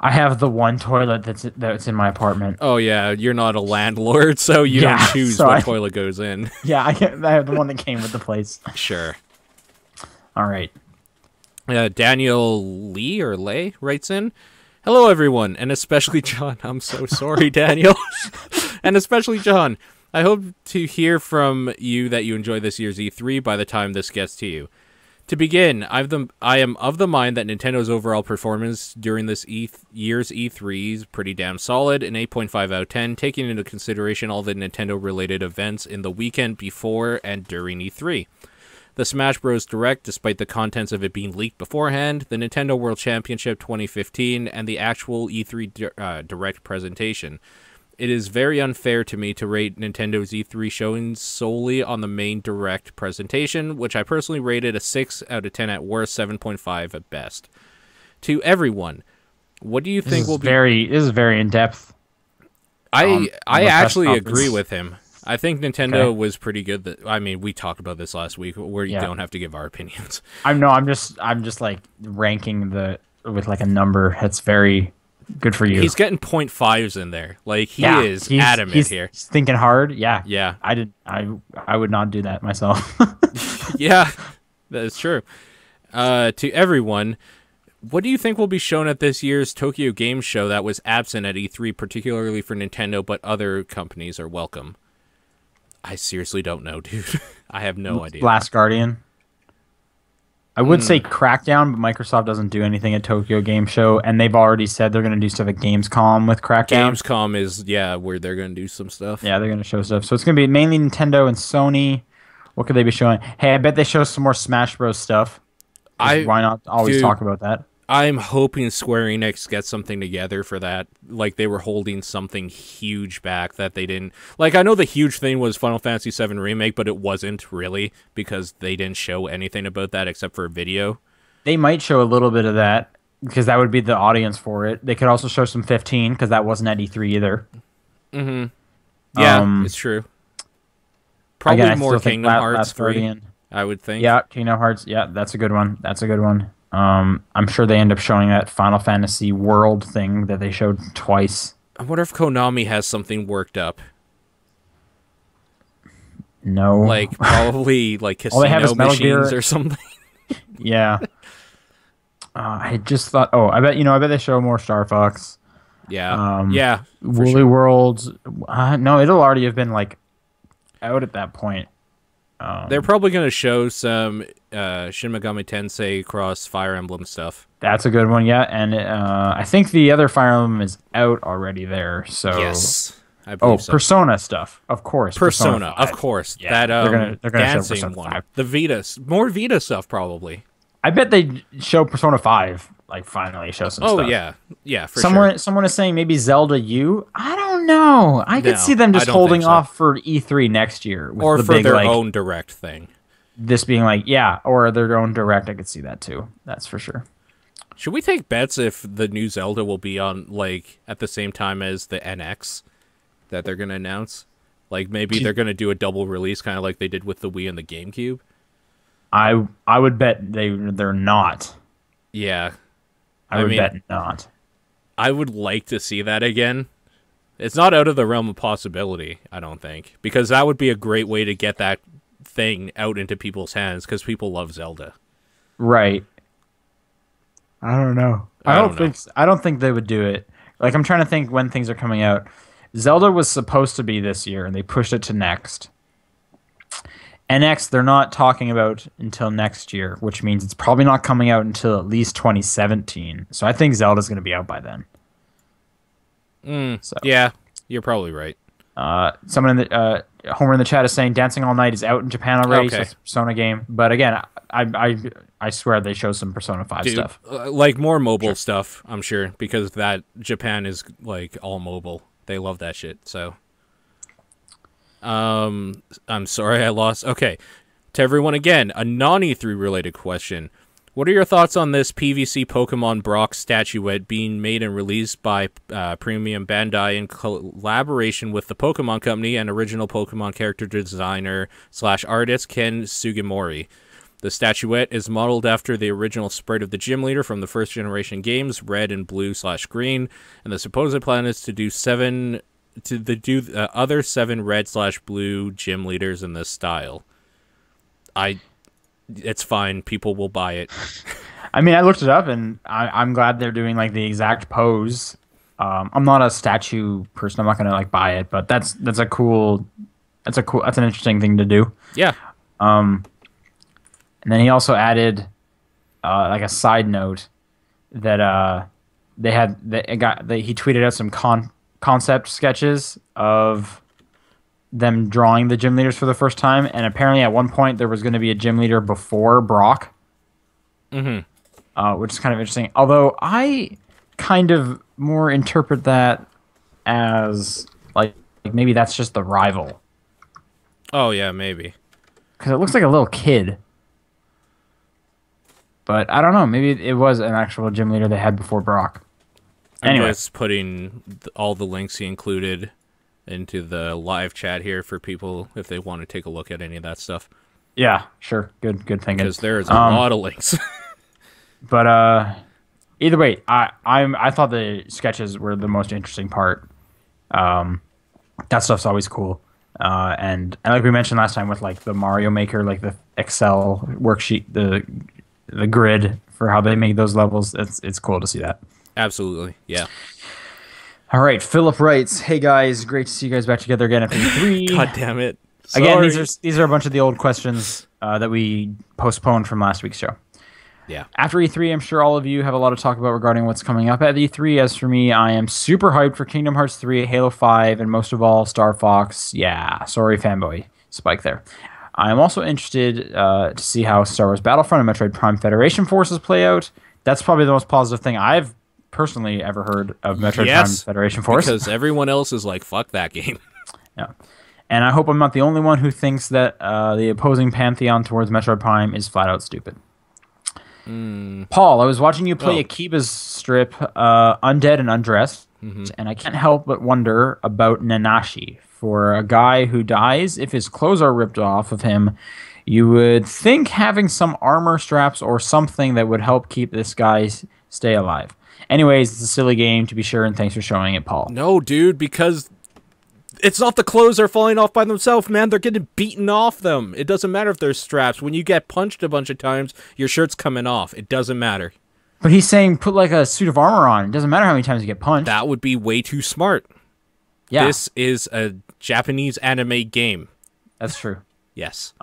I have the one toilet that's in my apartment. Oh yeah, you're not a landlord, so you don't choose what toilet goes in. Yeah, I have the one that came with the place. Sure. All right. Daniel Lee or Lay writes in, "Hello everyone, and especially John." I'm so sorry, Daniel. And especially John. I hope to hear from you that you enjoy this year's E3 by the time this gets to you. To begin, I am of the mind that Nintendo's overall performance during this year's E3 is pretty damn solid, an 8.5 out of 10, taking into consideration all the Nintendo-related events in the weekend before and during E3. The Smash Bros. Direct, despite the contents of it being leaked beforehand, the Nintendo World Championship 2015, and the actual E3 Direct presentation. It is very unfair to me to rate Nintendo's E3 showings solely on the main Direct presentation, which I personally rated a 6 out of 10 at worst, 7.5 at best. To everyone, what do you think will be... This is very in-depth. I actually agree with him. I think Nintendo was pretty good. I mean, we talked about this last week, where you don't have to give our opinions. I'm just like ranking with like a number. It's very... good for you. He's getting 0.5s in there. Like he's adamant here. He's thinking hard. Yeah. Yeah. I would not do that myself. Yeah, that is true. To everyone, what do you think will be shown at this year's Tokyo Game Show that was absent at E3, particularly for Nintendo, but other companies are welcome? I seriously don't know, dude. I have no idea. Last Guardian. I would say Crackdown, but Microsoft doesn't do anything at Tokyo Game Show, and they've already said they're going to do stuff at Gamescom with Crackdown. Gamescom is, where they're going to do some stuff. Yeah, they're going to show stuff. So it's going to be mainly Nintendo and Sony. What could they be showing? Hey, I bet they show some more Smash Bros. Stuff. Why not always talk about that? I'm hoping Square Enix gets something together for that. Like, they were holding something huge back that they didn't... Like, I know the huge thing was Final Fantasy VII Remake, but it wasn't really, because they didn't show anything about that except for a video. They might show a little bit of that, because that would be the audience for it. They could also show some 15, because that wasn't at E3 either. Mm-hmm. Yeah, it's true. Probably again, more Kingdom Hearts 3, I would think. Yeah, Kingdom Hearts. Yeah, that's a good one. That's a good one. I'm sure they end up showing that Final Fantasy World thing that they showed twice. I wonder if Konami has something worked up. No. Like, probably, like, casino machines or something. Yeah. I just thought, I bet they show more Star Fox. Yeah. Yeah. Woolly Worlds. No, it'll already have been, like, out at that point. They're probably going to show some Shin Megami Tensei cross Fire Emblem stuff. That's a good one, yeah. And I think the other Fire Emblem is out already there. So yes, I believe so. Persona stuff, of course. Persona of course. Yeah, that they're gonna dancing show one. 5. The Vita, more Vita stuff probably. I bet they show Persona 5. Like finally show some stuff. Oh yeah, for sure. Someone is saying maybe Zelda U. I don't know. I could see them just holding off for E3 next year, with or the for big, their own direct thing. This being like or their own direct. I could see that too. That's for sure. Should we take bets if the new Zelda will be on like at the same time as the NX that they're going to announce? Like maybe they're going to do a double release, kind of like they did with the Wii and the GameCube. I would bet they're not. Yeah. I would bet not. I would like to see that again. It's not out of the realm of possibility, I don't think. Because that would be a great way to get that thing out into people's hands, because people love Zelda. Right. I don't know. I don't think they would do it. Like, I'm trying to think when things are coming out. Zelda was supposed to be this year, and they pushed it to next. NX, they're not talking about until next year, which means it's probably not coming out until at least 2017. So I think Zelda's going to be out by then. So. Yeah, you're probably right. Someone in the Homer in the chat is saying Dancing All Night is out in Japan already, so it's a Persona game. But again, I swear they show some Persona 5 stuff. Like more mobile stuff, I'm sure, because that Japan is like all mobile. They love that shit. So, I'm sorry I lost. Okay, to everyone again, a non-E3 related question. What are your thoughts on this PVC Pokemon Brock statuette being made and released by Premium Bandai in collaboration with the Pokemon Company and original Pokemon character designer / artist Ken Sugimori? The statuette is modeled after the original sprite of the gym leader from the first generation games, red and blue / green, and the supposed plan is to do other 7 red / blue gym leaders in this style. It's fine. People will buy it. I mean, I looked it up, and I'm glad they're doing like the exact pose. I'm not a statue person. I'm not gonna like buy it, but that's an interesting thing to do. Yeah. And then he also added like a side note that he tweeted out some concept sketches of them drawing the gym leaders for the first time, and apparently at one point there was going to be a gym leader before Brock, which is kind of interesting. Although I kind of more interpret that as like maybe that's just the rival. Oh yeah, maybe. Because it looks like a little kid. But I don't know. Maybe it was an actual gym leader they had before Brock. Anyway, I'm just putting all the links he included into the live chat here for people if they want to take a look at any of that stuff. Yeah, sure. Good thinking. Because there's a lot of links. But either way, I thought the sketches were the most interesting part. That stuff's always cool. And like we mentioned last time with like the Mario Maker, like the Excel worksheet, the grid for how they made those levels, it's cool to see that. Absolutely, yeah. All right, Philip writes, "Hey guys, great to see you guys back together again after E3." God damn it! Sorry. Again, these are a bunch of the old questions that we postponed from last week's show. Yeah. After E3, I'm sure all of you have a lot to talk about regarding what's coming up at E3. As for me, I am super hyped for Kingdom Hearts 3, Halo 5, and most of all, Star Fox. Yeah, sorry, fanboy Spike there. I am also interested to see how Star Wars Battlefront and Metroid Prime Federation Forces play out. That's probably the most positive thing I've personally ever heard of Metroid Prime Federation Force, because everyone else is like, fuck that game. Yeah, and I hope I'm not the only one who thinks that the opposing pantheon towards Metroid Prime is flat out stupid. Paul, I was watching you play Akiba's strip, Undead and Undressed, and I can't help but wonder about Nanashi. For a guy who dies, if his clothes are ripped off of him, you would think having some armor straps or something that would help keep this guy stay alive. Anyways, it's a silly game to be sure, and thanks for showing it, Paul. No, dude, because it's not the clothes are falling off by themselves, man. They're getting beaten off them. It doesn't matter if there's straps. When you get punched a bunch of times, your shirt's coming off. It doesn't matter. But he's saying put like a suit of armor on. It doesn't matter how many times you get punched. That would be way too smart. Yeah. This is a Japanese anime game. That's true. Yes.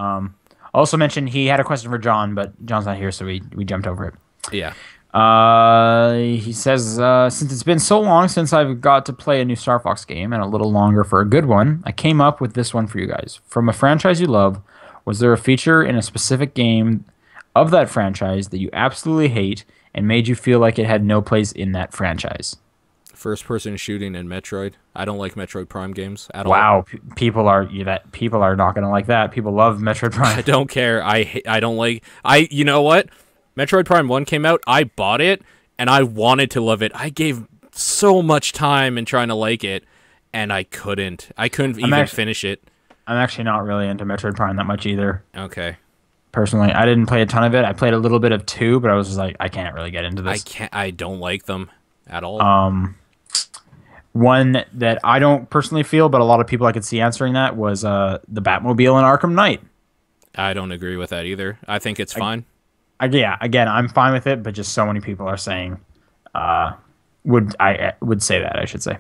Also mentioned he had a question for John, but John's not here, so we jumped over it. Yeah. He says, since it's been so long since I've got to play a new Star Fox game, and a little longer for a good one, I came up with this one for you guys. From a franchise you love, was there a feature in a specific game of that franchise that you absolutely hate and made you feel like it had no place in that franchise? First-person shooting in Metroid. I don't like Metroid Prime games at all. Wow, people are not gonna like that. People love Metroid Prime. I don't care. I don't like. You know what? Metroid Prime 1 came out. I bought it and I wanted to love it. I gave so much time in trying to like it, and I couldn't. I couldn't even finish it. I'm actually not really into Metroid Prime that much either. Okay. Personally, I didn't play a ton of it. I played a little bit of 2, but I was just like, I can't really get into this. I don't like them at all. One that I don't personally feel, but a lot of people I could see answering that was the Batmobile in Arkham Knight. I don't agree with that either. I think it's fine. Yeah, again, I'm fine with it, but just so many people are saying, would say that, I should say.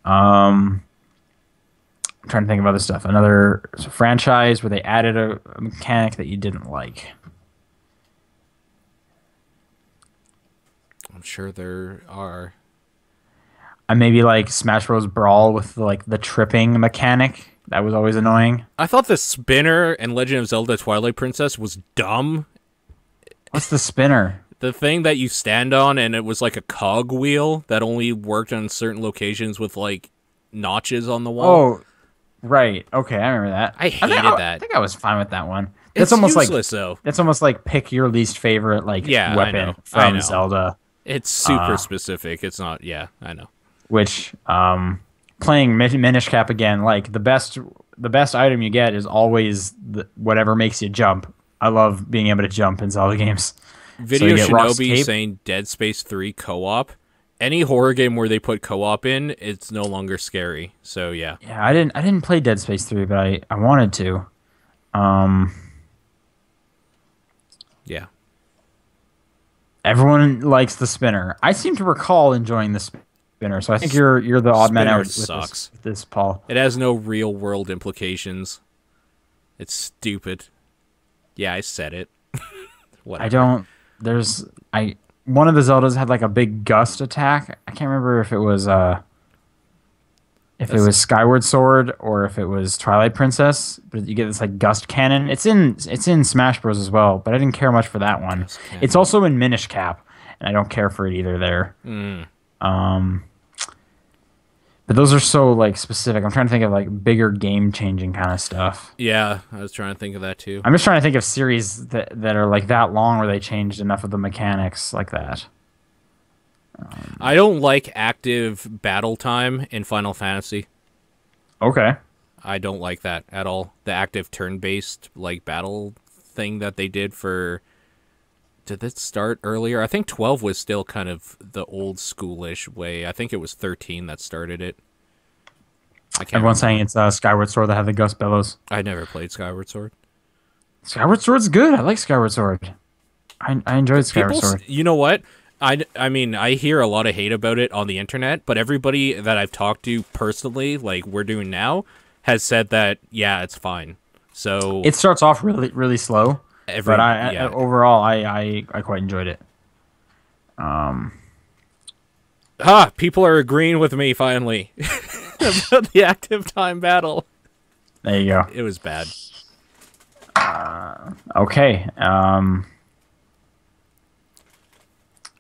I'm trying to think of other stuff. Another franchise where they added a mechanic that you didn't like. I'm sure there are. Maybe like Smash Bros. Brawl with like the tripping mechanic. That was always annoying. I thought the spinner in Legend of Zelda Twilight Princess was dumb. What's the spinner? The thing that you stand on, and it was like a cog wheel that only worked on certain locations with, like, notches on the wall. Oh, right. Okay, I remember that. I hated that. I think I was fine with that one. It's almost useless, though. That's almost like pick your least favorite weapon from Zelda. It's super specific. It's not. Yeah, I know. Which playing Minish Cap again, like the best item you get is always whatever makes you jump. I love being able to jump in Zelda games. Video Shinobi saying Dead Space 3 co-op. Any horror game where they put co-op in, it's no longer scary. So yeah. Yeah, I didn't play Dead Space 3, but I wanted to. Yeah. Everyone likes the spinner. I seem to recall enjoying the spinner, so I think you're the odd man out with this, Paul. It has no real world implications. It's stupid. Yeah, I said it. Whatever. One of the Zeldas had like a big gust attack. I can't remember if it was Skyward Sword or if it was Twilight Princess. But you get this like gust cannon. It's in Smash Bros as well, but I didn't care much for that one. It's also in Minish Cap, and I don't care for it either there. But those are so like specific. I'm trying to think of like bigger game changing kind of stuff. Yeah, I was trying to think of that too. I'm just trying to think of series that are like that long where they changed enough of the mechanics like that. I don't like active battle time in Final Fantasy. Okay. I don't like that at all. The active turn-based like battle thing that they did for... Did it start earlier? I think 12 was still kind of the old schoolish way. I think it was 13 that started it. Everyone's saying it's Skyward Sword that had the Gust Bellows. I never played Skyward Sword. Skyward Sword's good. I like Skyward Sword. I enjoyed Skyward Sword. You know what? I mean, I hear a lot of hate about it on the internet, but everybody that I've talked to personally, like we're doing now, has said that, yeah, it's fine. So it starts off really, really slow. But overall, I quite enjoyed it. People are agreeing with me finally about the active time battle. There you go. It was bad. Okay.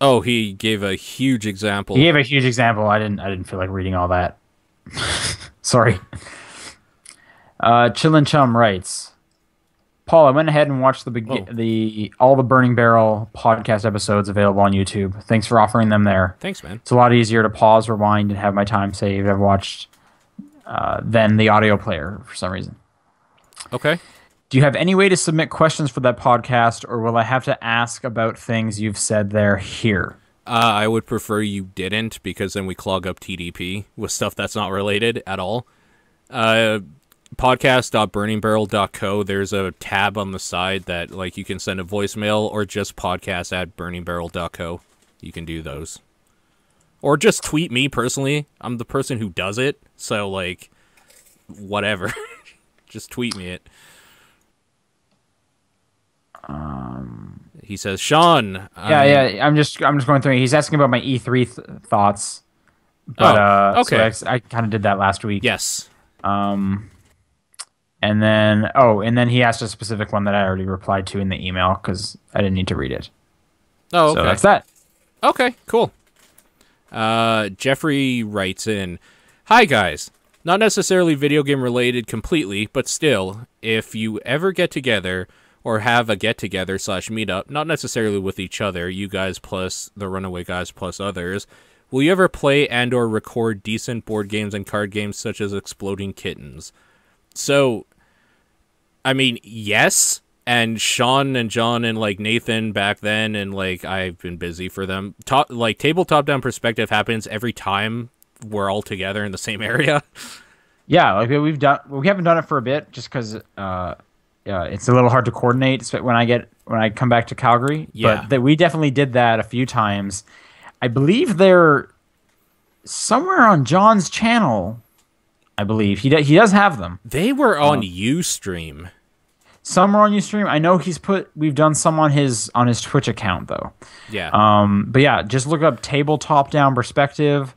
Oh, he gave a huge example. He gave a huge example. I didn't feel like reading all that. Sorry. Chillin' Chum writes, Paul, I went ahead and watched all the Burning Barrel podcast episodes available on YouTube. Thanks for offering them there. Thanks, man. It's a lot easier to pause, rewind, and have my time saved. I've watched than the audio player for some reason. Okay. Do you have any way to submit questions for that podcast, or will I have to ask about things you've said there here? I would prefer you didn't, because then we clog up TDP with stuff that's not related at all. Podcast.burningbarrel.co. There's a tab on the side that like you can send a voicemail, or just podcast@burningbarrel.co. You can do those. Or just tweet me personally. I'm the person who does it, so like whatever. Just tweet me it. He says, Sean. Yeah. I'm just going through. He's asking about my E3 thoughts. But okay. So I kind of did that last week. Yes. And then he asked a specific one that I already replied to in the email because I didn't need to read it. Oh, okay. So that's that. Okay, cool. Jeffrey writes in, Hi, guys. Not necessarily video game related completely, but still, if you ever get together or have a get-together / meetup, not necessarily with each other, you guys plus the Runaway Guys plus others, will you ever play and or record decent board games and card games such as Exploding Kittens? So, I mean, yes, and Sean and John and, like, Nathan back then, and, like, I've been busy for them. Tabletop down perspective happens every time we're all together in the same area. Yeah, like we haven't done it for a bit just because it's a little hard to coordinate when I come back to Calgary. Yeah. But we definitely did that a few times. I believe they're somewhere on John's channel. I believe he does have them. They were on Ustream. Some are on Ustream. I know we've done some on his Twitch account though. Yeah. But yeah, just look up tabletop down perspective.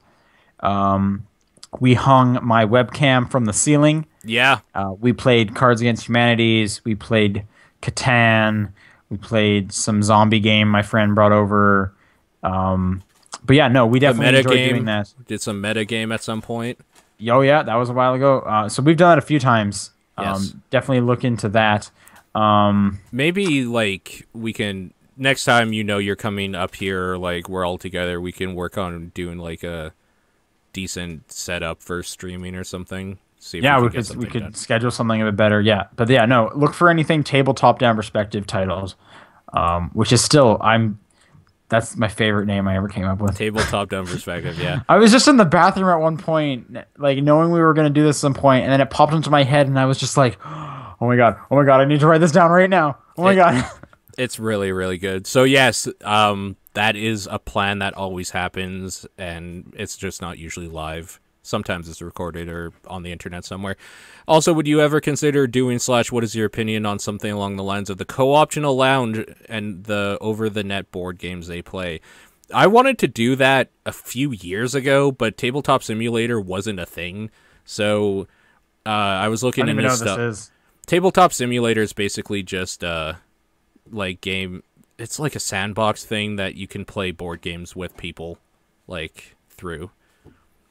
We hung my webcam from the ceiling Yeah. We played Cards Against Humanities. We played Catan. We played some zombie game my friend brought over. But yeah, no, we definitely enjoyed doing that. Did some meta game at some point. Oh yeah, that was a while ago. So we've done it a few times. Yes. Definitely look into that. Maybe like we can next time you're coming up here, like we're all together, we can work on doing like a decent setup for streaming or something. See if we could schedule something a bit better. Yeah, but yeah, no, look for anything tabletop down perspective titles, which is still that's my favorite name I ever came up with. Tabletop down perspective, yeah. I was just in the bathroom at one point, like knowing we were going to do this at some point, and then it popped into my head, and I was just like, oh my god, I need to write this down right now. Oh my god. It's really, really good. So yes, that is a plan that always happens, and it's just not usually live. Sometimes it's recorded or on the internet somewhere. Also, would you ever consider doing / what is your opinion on something along the lines of the co-optional lounge and the over-the-net board games they play? I wanted to do that a few years ago, but Tabletop Simulator wasn't a thing. So I was looking into this stuff. This is. Tabletop Simulator is basically just like game. It's like a sandbox thing that you can play board games with people like through.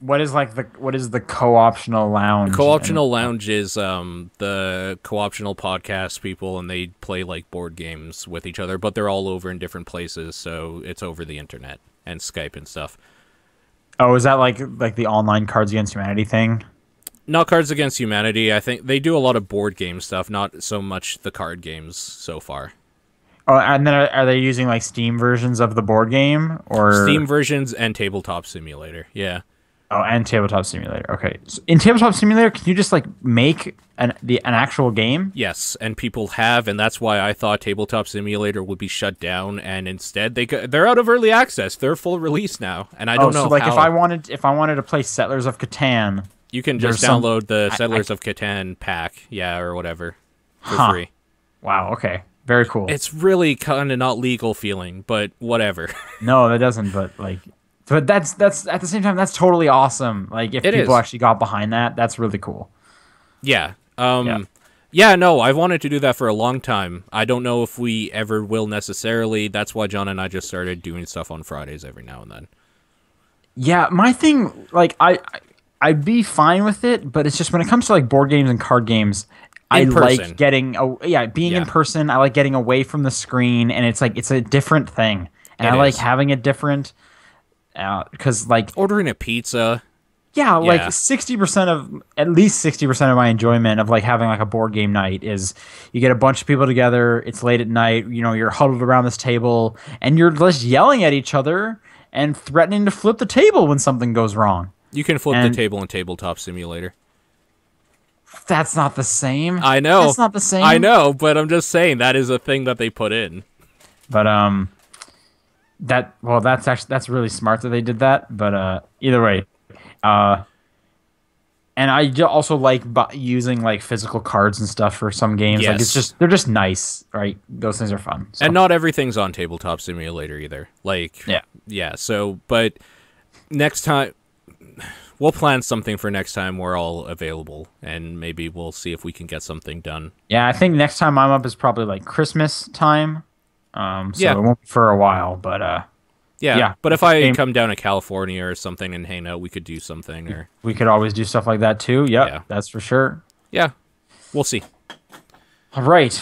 What is the co-optional lounge? The co-optional lounge is the co-optional podcast people, and they play like board games with each other, but they're all over in different places, so it's over the internet and Skype and stuff. Oh, is that like the online Cards Against Humanity thing? Not Cards Against Humanity. I think they do a lot of board game stuff, not so much the card games so far. Oh, and then are they using like Steam versions of the board game or Steam versions and Tabletop Simulator? Yeah. Oh, and Tabletop Simulator. Okay. So in Tabletop Simulator, can you just like make an actual game? Yes, and people have, and that's why I thought Tabletop Simulator would be shut down, and instead they're out of early access. They're full release now, and I don't know. So like how. if I wanted to play Settlers of Catan, you can just download the Settlers of Catan pack, or whatever, for free. Wow. Okay. Very cool. It's really kind of not legal feeling, but whatever. No, that doesn't. But that's at the same time, that's totally awesome. Like if people actually got behind that, that's really cool. Yeah. No, I've wanted to do that for a long time. I don't know if we ever will necessarily. That's why John and I just started doing stuff on Fridays every now and then. Yeah, my thing, like I'd be fine with it, but it's just when it comes to like board games and card games, I like getting being in person. I like getting away from the screen, and it's like it's a different thing, and I like having it different. Because like ordering a pizza, like 60% at least 60% of my enjoyment of like having like a board game night is you get a bunch of people together. It's late at night. You're huddled around this table, and you're just yelling at each other and threatening to flip the table when something goes wrong. You can flip the table in Tabletop Simulator. That's not the same. I know. That's not the same. I know, but I'm just saying that is a thing that they put in. But that's really smart that they did that. But either way, and I also like using like physical cards and stuff for some games. Yes. Like they're just nice, right? Those things are fun. So. And not everything's on Tabletop Simulator either. Like yeah. So, but next time. We'll plan something for next time we're all available, and maybe we'll see if we can get something done. Yeah, I think next time I'm up is probably like Christmas time. So it won't be for a while, but yeah. But if I come down to California or something and hang out, we could do something. Or we could always do stuff like that too. Yep, yeah, that's for sure. Yeah, we'll see. All right.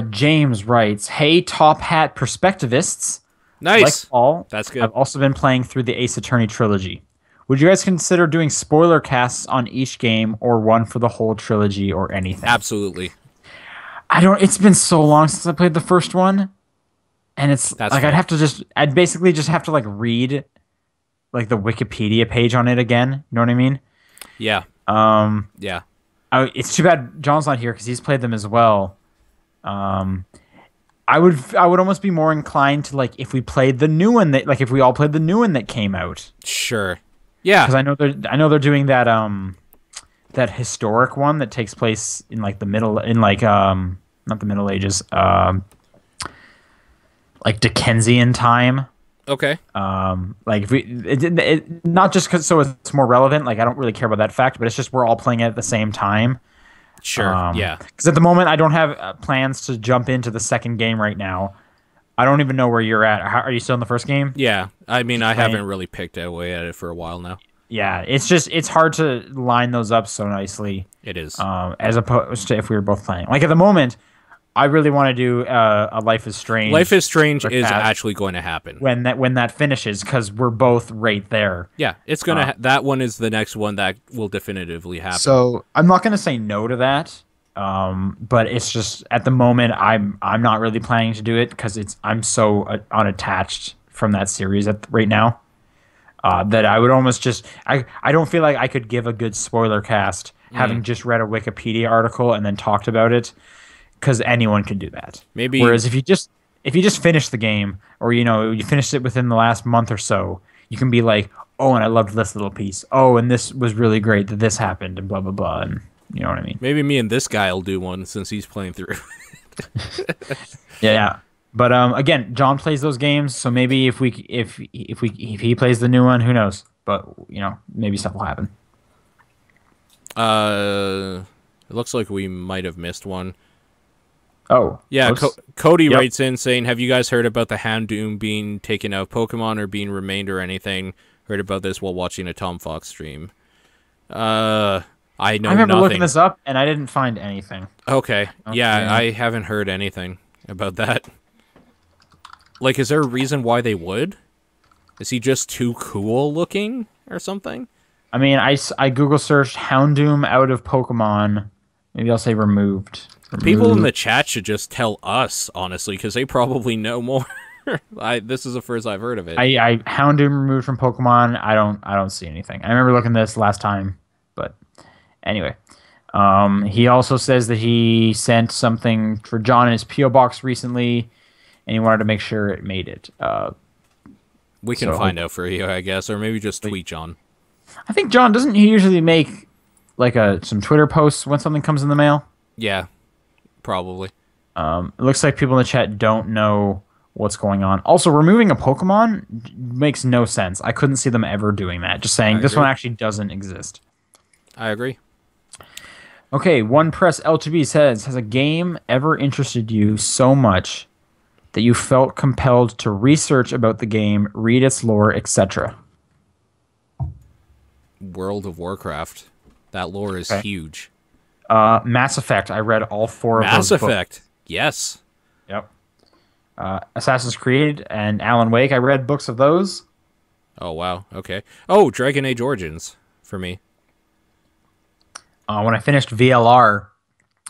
James writes, "Hey, Top Hat perspectivists. Nice. Like Paul, that's good. I've also been playing through the Ace Attorney trilogy. Would you guys consider doing spoiler casts on each game or one for the whole trilogy or anything?" Absolutely. It's been so long since I played the first one, and That's like I'd basically just have to like read like the Wikipedia page on it again. You know what I mean? Yeah. Yeah. It's too bad John's not here because he's played them as well. I would almost be more inclined to like if we played the new one if we all played the new one that came out. Sure. Yeah, because I know they're doing that that historic one that takes place in like the middle not the Middle Ages, like Dickensian time. Okay. Like if we not just so it's more relevant. Like I don't really care about that fact, but it's just we're all playing it at the same time. Sure. Yeah. Because at the moment, I don't have plans to jump into the second game right now. I don't even know where you're at. Are you still in the first game? Yeah. I mean, I haven't really picked away at it for a while now. Yeah, it's hard to line those up so nicely. It is. As opposed to if we were both playing. Like at the moment, I really want to do a Life is Strange. Life is Strange is actually going to happen when that finishes, because we're both right there. Yeah, it's gonna. That one is the next one that will definitively happen. So I'm not gonna say no to that. But it's just at the moment I'm not really planning to do it because I'm so unattached from that series right now. That I would almost I don't feel like I could give a good spoiler cast having just read a Wikipedia article and then talked about it, because anyone can do that. Maybe. Whereas if you just finish the game, or you finished it within the last month or so, you can be like, oh, and I loved this little piece. Oh, and this was really great that this happened, and blah blah blah, and you know what I mean. Maybe me and this guy will do one since he's playing through. Yeah. But again, John plays those games, so maybe if he plays the new one, who knows? But maybe stuff will happen. It looks like we might have missed one. Oh yeah, Cody writes in saying, "Have you guys heard about the Houndoom being taken out of Pokemon or being remained or anything? Heard about this while watching a Tom Fox stream." I remember looking this up and I didn't find anything. Okay. Yeah, I haven't heard anything about that. Like, is there a reason why they would? Is he just too cool looking or something? I mean, I Google searched Houndoom out of Pokemon. Maybe I'll say removed. People in the chat should just tell us, honestly, because they probably know more. This is the first I've heard of it. Houndoom removed from Pokemon. I don't see anything. I remember looking this last time, but anyway. He also says that he sent something for John in his P.O. box recently, and he wanted to make sure it made it. We can find out for you, I guess, or maybe just tweet John. I think John, doesn't he usually make like some Twitter posts when something comes in the mail? Yeah, probably. It looks like people in the chat don't know what's going on. Also, removing a Pokemon makes no sense. I couldn't see them ever doing that. Just saying, this one actually doesn't exist. I agree. Okay, One Press L2B says, has a game ever interested you so much that you felt compelled to research about the game, read its lore, etc.? World of Warcraft. That lore is huge. Mass Effect. I read all 4 of those books. Mass Effect. Yes. Yep. Assassin's Creed and Alan Wake. I read books of those. Oh, wow. Okay. Oh, Dragon Age Origins for me. When I finished VLR,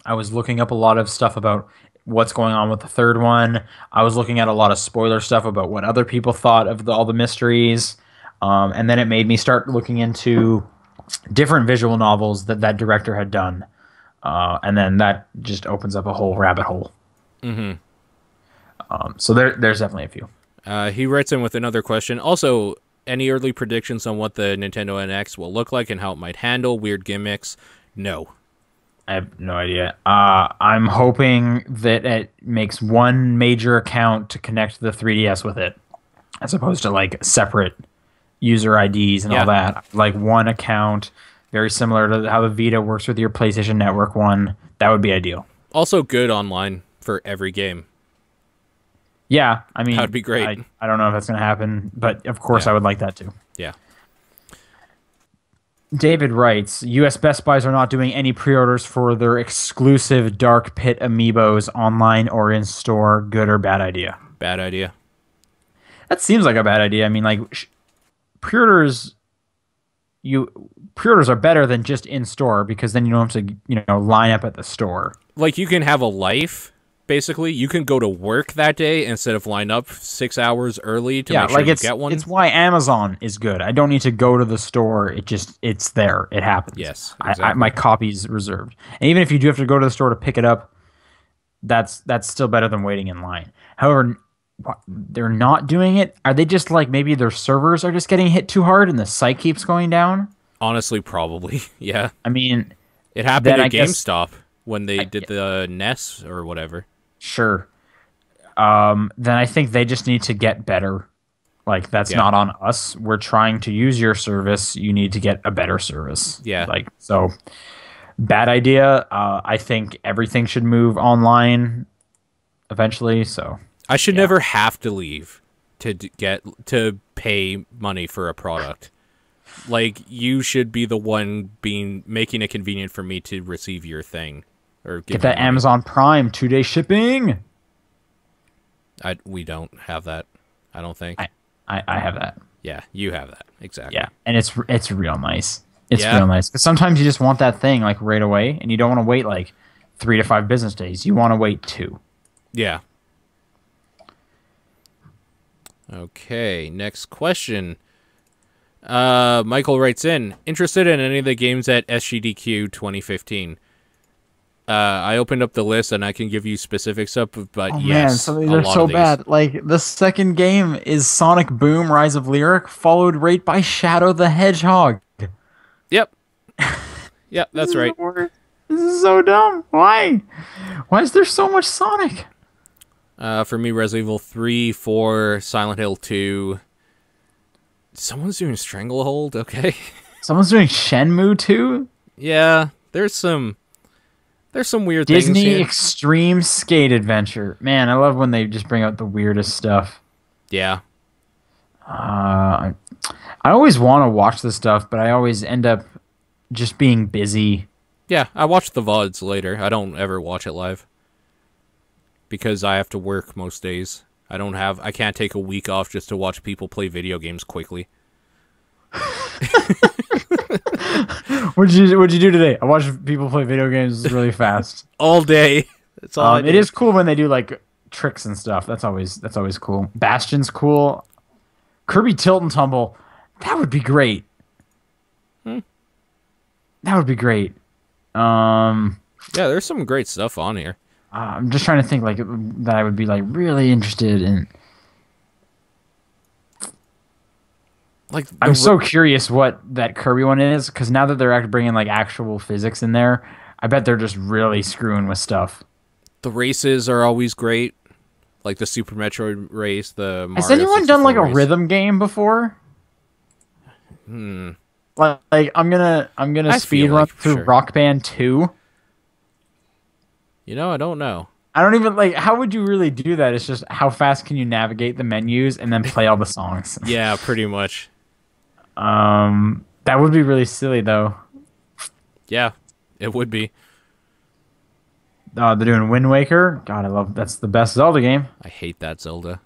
I was looking up a lot of stuff about what's going on with the third one. I was looking at a lot of spoiler stuff about what other people thought of all the mysteries. And then it made me start looking into different visual novels that director had done. And then that just opens up a whole rabbit hole. Mm-hmm. So there's definitely a few. He writes in with another question. Also, any early predictions on what the Nintendo NX will look like and how it might handle weird gimmicks? No. I have no idea. I'm hoping that it makes one major account to connect the 3DS with it, as opposed to like separate user IDs and all that. Like one account, very similar to how the Vita works with your PlayStation Network one. That would be ideal. Also good online for every game. Yeah, I mean, that'd be great. I don't know if that's going to happen, but of course I would like that too. Yeah. David writes, U.S. Best Buys are not doing any pre-orders for their exclusive Dark Pit amiibos online or in store. Good or bad idea? Bad idea. That seems like a bad idea. I mean, like, pre-orders are better than just in store, because then you don't have to, line up at the store. Like, you can have a life, basically. You can go to work that day instead of line up 6 hours early to make sure you get one. It's why Amazon is good. I don't need to go to the store. It's there. It happens. Yes, exactly. My copy's reserved. And even if you do have to go to the store to pick it up, that's still better than waiting in line. However, they're not doing it. Are they just like, maybe their servers are just getting hit too hard and the site keeps going down? Honestly, probably. Yeah. I mean, it happened at GameStop when they did the NES or whatever. Sure. Then I think they just need to get better. Like, that's not on us. We're trying to use your service. You need to get a better service. Yeah. Like, so Bad idea. I think everything should move online eventually. So I should yeah. never have to leave to pay money for a product. Like, you should be the one making it convenient for me to receive your thing or Get that money. Amazon Prime 2-day shipping. We don't have that. I don't think. I have that. Yeah, you have that. Exactly. Yeah, and it's real nice. It's Yeah. real nice. Because sometimes you just want that thing like right away, and you don't want to wait like 3 to 5 business days. You want to wait 2. Yeah. Okay, next question. Michael writes in, interested in any of the games at SGDQ 2015? I opened up the list and I can give you specifics up, but Oh yes, man, some of these are so bad. Like the second game is Sonic Boom: Rise of Lyric, followed right by Shadow the Hedgehog. Yep. Yep, that's right. This is so dumb. Why? Why is there so much Sonic? For me, Resident Evil 3, 4, Silent Hill 2. Someone's doing Stranglehold, okay. Someone's doing Shenmue 2? Yeah, there's some weird Disney things here. Extreme Skate Adventure. Man, I love when they just bring out the weirdest stuff. Yeah. I always want to watch this stuff, but I always end up just being busy. Yeah, I watch the VODs later. I don't ever watch it live. Because I have to work most days. I can't take a week off just to watch people play video games quickly. What'd you do today? I watched people play video games really fast. All day. That's all I do. It is cool when they do like tricks and stuff. That's always cool. Bastion's cool. Kirby Tilt and Tumble. That would be great. That would be great. Yeah, there's some great stuff on here. I'm just trying to think like that I would be like really interested in. Like I'm so curious what that Kirby one is, because now that they're bringing like actual physics in there, I bet they're just really screwing with stuff. The races are always great, like the Super Metroid race. The Mario Has anyone 64 done like a race. rhythm game before? Like I'm gonna speed run through Rock Band 2. You know, I don't know. I don't even like. How would you really do that? It's just how fast can you navigate the menus and then play all the songs? Yeah, pretty much. That would be really silly though. Yeah, it would be. They're doing Wind Waker. God, that's the best Zelda game. I hate that Zelda.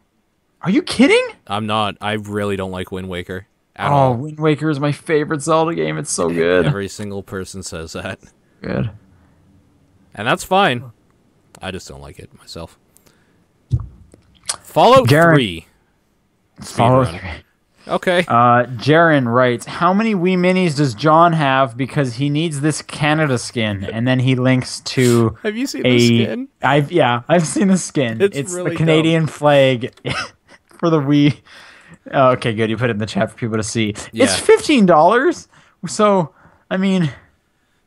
Are you kidding? I'm not. I really don't like Wind Waker at all. Wind Waker is my favorite Zelda game. It's so good. Every single person says that. Good. And that's fine. I just don't like it myself. Fallout 3. Fallout 3. Okay. Jaren writes, how many Wii Minis does John have because he needs this Canada skin? And then he links to Have you seen the skin? I've seen the skin. It's really the Canadian flag for the Wii. Oh, okay, good. You put it in the chat for people to see. Yeah. It's $15. So, I mean,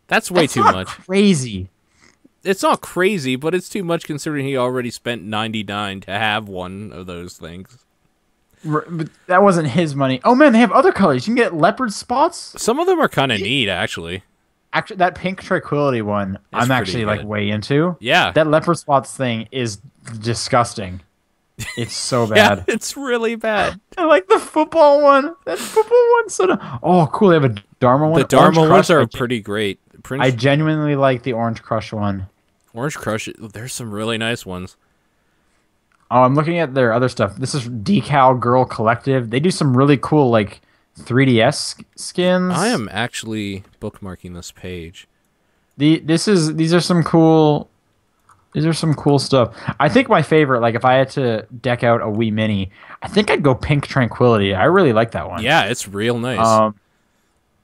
that's way too much. Crazy. It's not crazy, but it's too much considering he already spent $99 to have one of those things. But that wasn't his money. Oh man, they have other colors. You can get leopard spots. Some of them are kind of neat, actually. Actually, that pink Tranquility one, I'm actually like way into. Yeah, that leopard spots thing is disgusting. It's so bad. Yeah, it's really bad. I like the football one. That football one's so. Oh, cool. They have a Dharma one. The Dharma ones are pretty great. I genuinely like the Orange Crush one. Orange Crush. There's some really nice ones. Oh, I'm looking at their other stuff. This is Decal Girl Collective. They do some really cool like 3DS skins. I am actually bookmarking this page. These are some cool stuff. I think my favorite, like if I had to deck out a Wii Mini, I think I'd go Pink Tranquility. I really like that one. Yeah, it's real nice.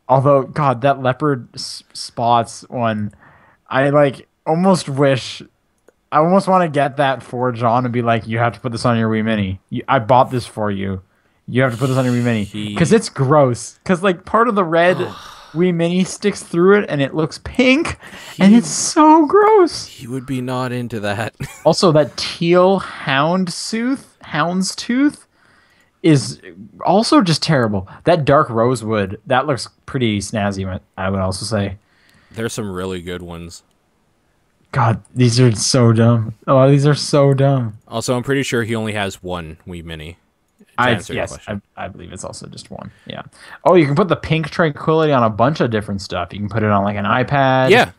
Although, God, that leopard spots one, I like almost wish. I almost want to get that for John and be like, you have to put this on your Wii Mini. I bought this for you. You have to put this on your Wii Mini. Because it's gross. Because like part of the red Wii Mini sticks through it and it looks pink. And it's so gross. He would be not into that. Also, that teal houndstooth is also just terrible. That dark rosewood, that looks pretty snazzy, I would also say. There's some really good ones. God, these are so dumb. Oh, these are so dumb. Also, I'm pretty sure he only has one Wii Mini. To answer your question. I believe it's also just one. Yeah. Oh, you can put the pink tranquility on a bunch of different stuff. You can put it on like an iPad. Yeah,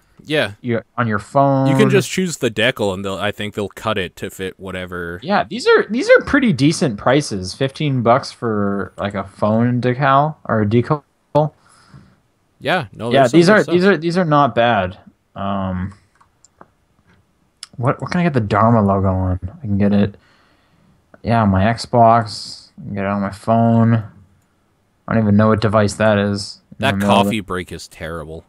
yeah. On your phone. You can just choose the decal, and I think they'll cut it to fit whatever. Yeah, these are pretty decent prices. $15 for like a phone decal or a decal. Yeah, no. Yeah, these are not bad. What can I get the Dharma logo on? I can get it. Yeah, on my Xbox. I can get it on my phone. I don't even know what device that is. That coffee break is terrible.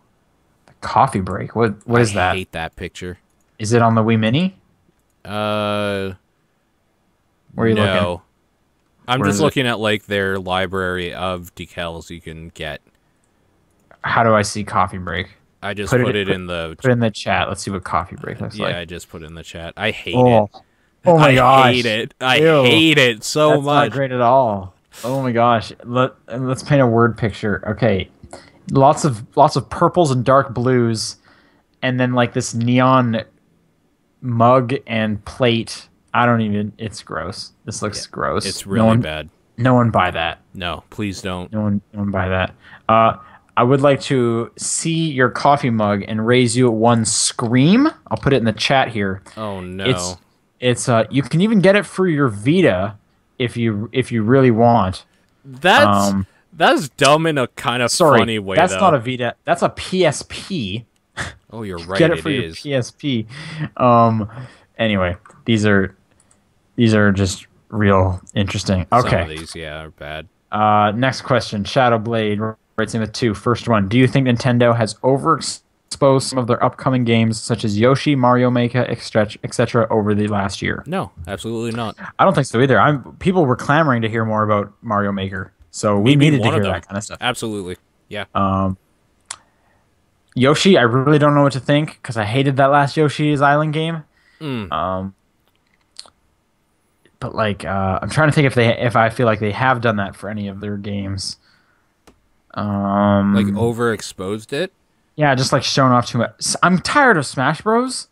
The coffee break? What is that? I hate that picture. Is it on the Wii Mini? Where are you looking? I'm just looking at like their library of decals you can get. How do I see coffee break? I just put it in the chat. Let's see what coffee break looks like. Yeah, I just put it in the chat. I hate it. Oh my gosh. I hate it. I hate it so much. That's not great at all. Oh my gosh. Let's paint a word picture. Okay. Lots of purples and dark blues, and then like this neon mug and plate. It's gross. This looks gross. It's really bad. No one buy that. No, please don't. No one buy that. I would like to see your coffee mug and raise you one scream. I'll put it in the chat here. Oh no. It's you can even get it for your Vita if you really want. That's dumb in a kind of funny way. That's not a Vita. That's a PSP. Oh, you're right. Get it for your PSP. Anyway, these are just real interesting. Okay. Some of these, are bad. Next question. Shadowblade writes in with 2. First one. Do you think Nintendo has overexposed some of their upcoming games, such as Yoshi, Mario Maker, etc., over the last year? No, absolutely not. I don't think so either. People were clamoring to hear more about Mario Maker, so we needed to hear that kind of stuff. Absolutely, yeah. Yoshi, I really don't know what to think because I hated that last Yoshi's Island game. But like, I'm trying to think if I feel like they have done that for any of their games. Like overexposed it. Yeah, just like showing off too much. I'm tired of Smash Bros,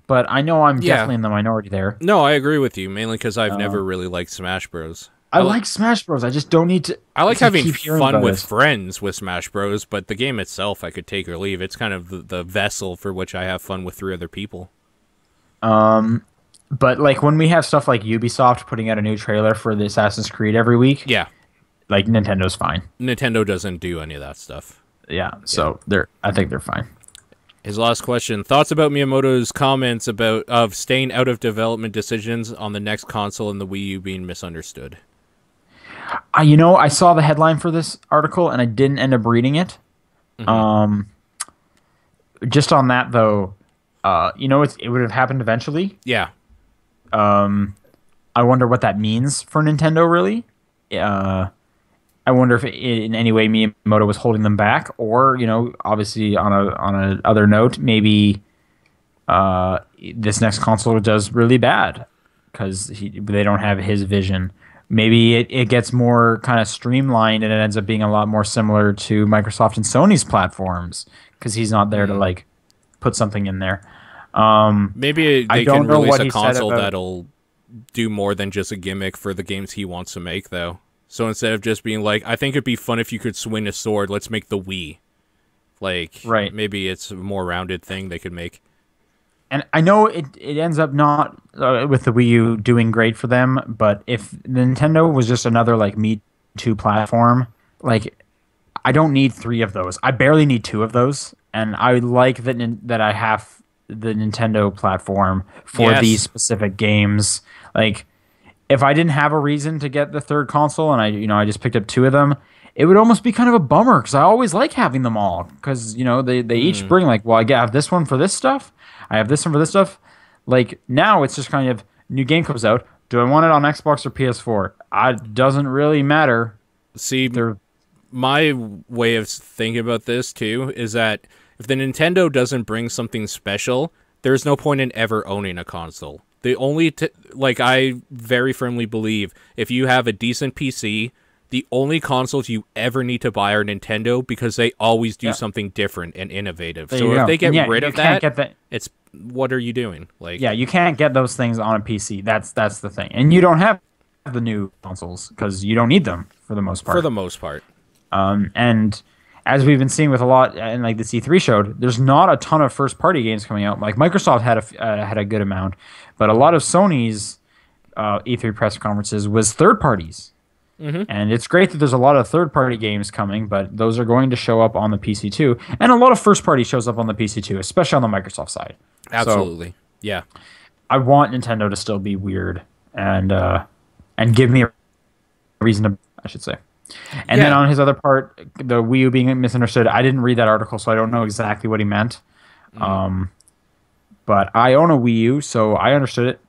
but I know I'm definitely in the minority there. No, I agree with you, mainly because I've never really liked Smash Bros. I like Smash Bros. I just don't need to. I like having fun with friends with Smash Bros, but the game itself I could take or leave. It's kind of the vessel for which I have fun with 3 other people. But like when we have stuff like Ubisoft putting out a new trailer for the Assassin's Creed every week, like Nintendo's fine. Nintendo doesn't do any of that stuff. So I think they're fine. His last question: thoughts about Miyamoto's comments of staying out of development decisions on the next console and the Wii U being misunderstood. I saw the headline for this article and I didn't end up reading it. Just on that though, it would have happened eventually. Yeah. I wonder what that means for Nintendo, really. I wonder if in any way Miyamoto was holding them back, or obviously on a other note, maybe this next console does really bad because they don't have his vision. Maybe it gets more kind of streamlined and it ends up being a lot more similar to Microsoft and Sony's platforms because he's not there to like put something in there. Maybe they can release a console that'll do more than just a gimmick for the games he wants to make, though. So instead of just being like, I think it'd be fun if you could swing a sword, let's make the Wii. Like, maybe it's a more rounded thing they could make. And I know it ends up not with the Wii U doing great for them, but if Nintendo was just another like Me Too platform, like I don't need 3 of those. I barely need 2 of those, and I like that I have the Nintendo platform for these specific games. Like, if I didn't have a reason to get the 3rd console and I just picked up 2 of them, it would almost be kind of a bummer because I always like having them all because they each bring like, well, I have this one for this stuff, I have this one for this stuff. Like now it's just kind of new game comes out. Do I want it on Xbox or PS4? It doesn't really matter. See, my way of thinking about this too is that if the Nintendo doesn't bring something special, there's no point in ever owning a console. The only I very firmly believe if you have a decent PC, the only consoles you ever need to buy are Nintendo because they always do something different and innovative. So if they get rid of that, it's what are you doing? Like, yeah, you can't get those things on a PC. That's the thing, and you don't have the new consoles because you don't need them for the most part. For the most part, and as we've been seeing with a lot, and like the C3 showed, there's not a ton of first-party games coming out. Like Microsoft had a good amount, but a lot of Sony's E3 press conferences was third parties. And it's great that there's a lot of third-party games coming, but those are going to show up on the PC too. And a lot of first-party shows up on the PC too, especially on the Microsoft side. Absolutely, so, yeah. I want Nintendo to still be weird and give me a reason to, I should say. And then on his other part, the Wii U being misunderstood, I didn't read that article, so I don't know exactly what he meant. But I own a Wii U, so I understood it.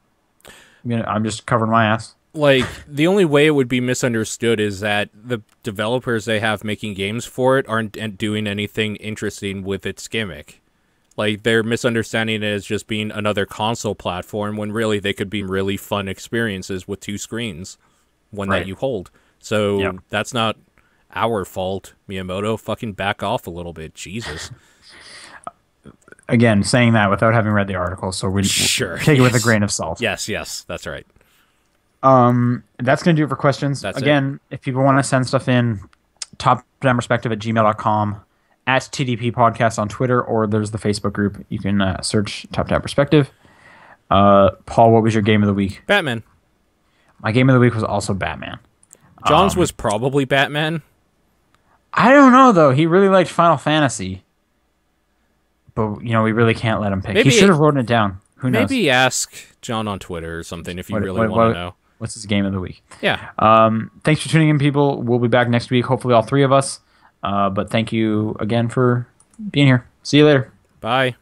I'm just covering my ass. Like, the only way it would be misunderstood is that the developers they have making games for it aren't doing anything interesting with its gimmick. Like, they're misunderstanding it as just being another console platform when really they could be really fun experiences with two screens, one that you hold. So that's not our fault, Miyamoto. Fucking back off a little bit. Jesus. Again, saying that without having read the article, so we take it with a grain of salt. Yes, that's right. That's going to do it for questions. Again, if people want to send stuff in, topdownperspective@gmail.com, at TDP Podcast on Twitter, or there's the Facebook group. You can search Top Down Perspective. Paul, what was your game of the week? Batman. My game of the week was also Batman. John's was probably Batman. I don't know, though. He really liked Final Fantasy. But, we really can't let him pick. He should have written it down. Who knows? Maybe ask John on Twitter or something if you really want to know. What's his game of the week? Yeah. Thanks for tuning in, people. We'll be back next week, hopefully all three of us. But thank you again for being here. See you later. Bye.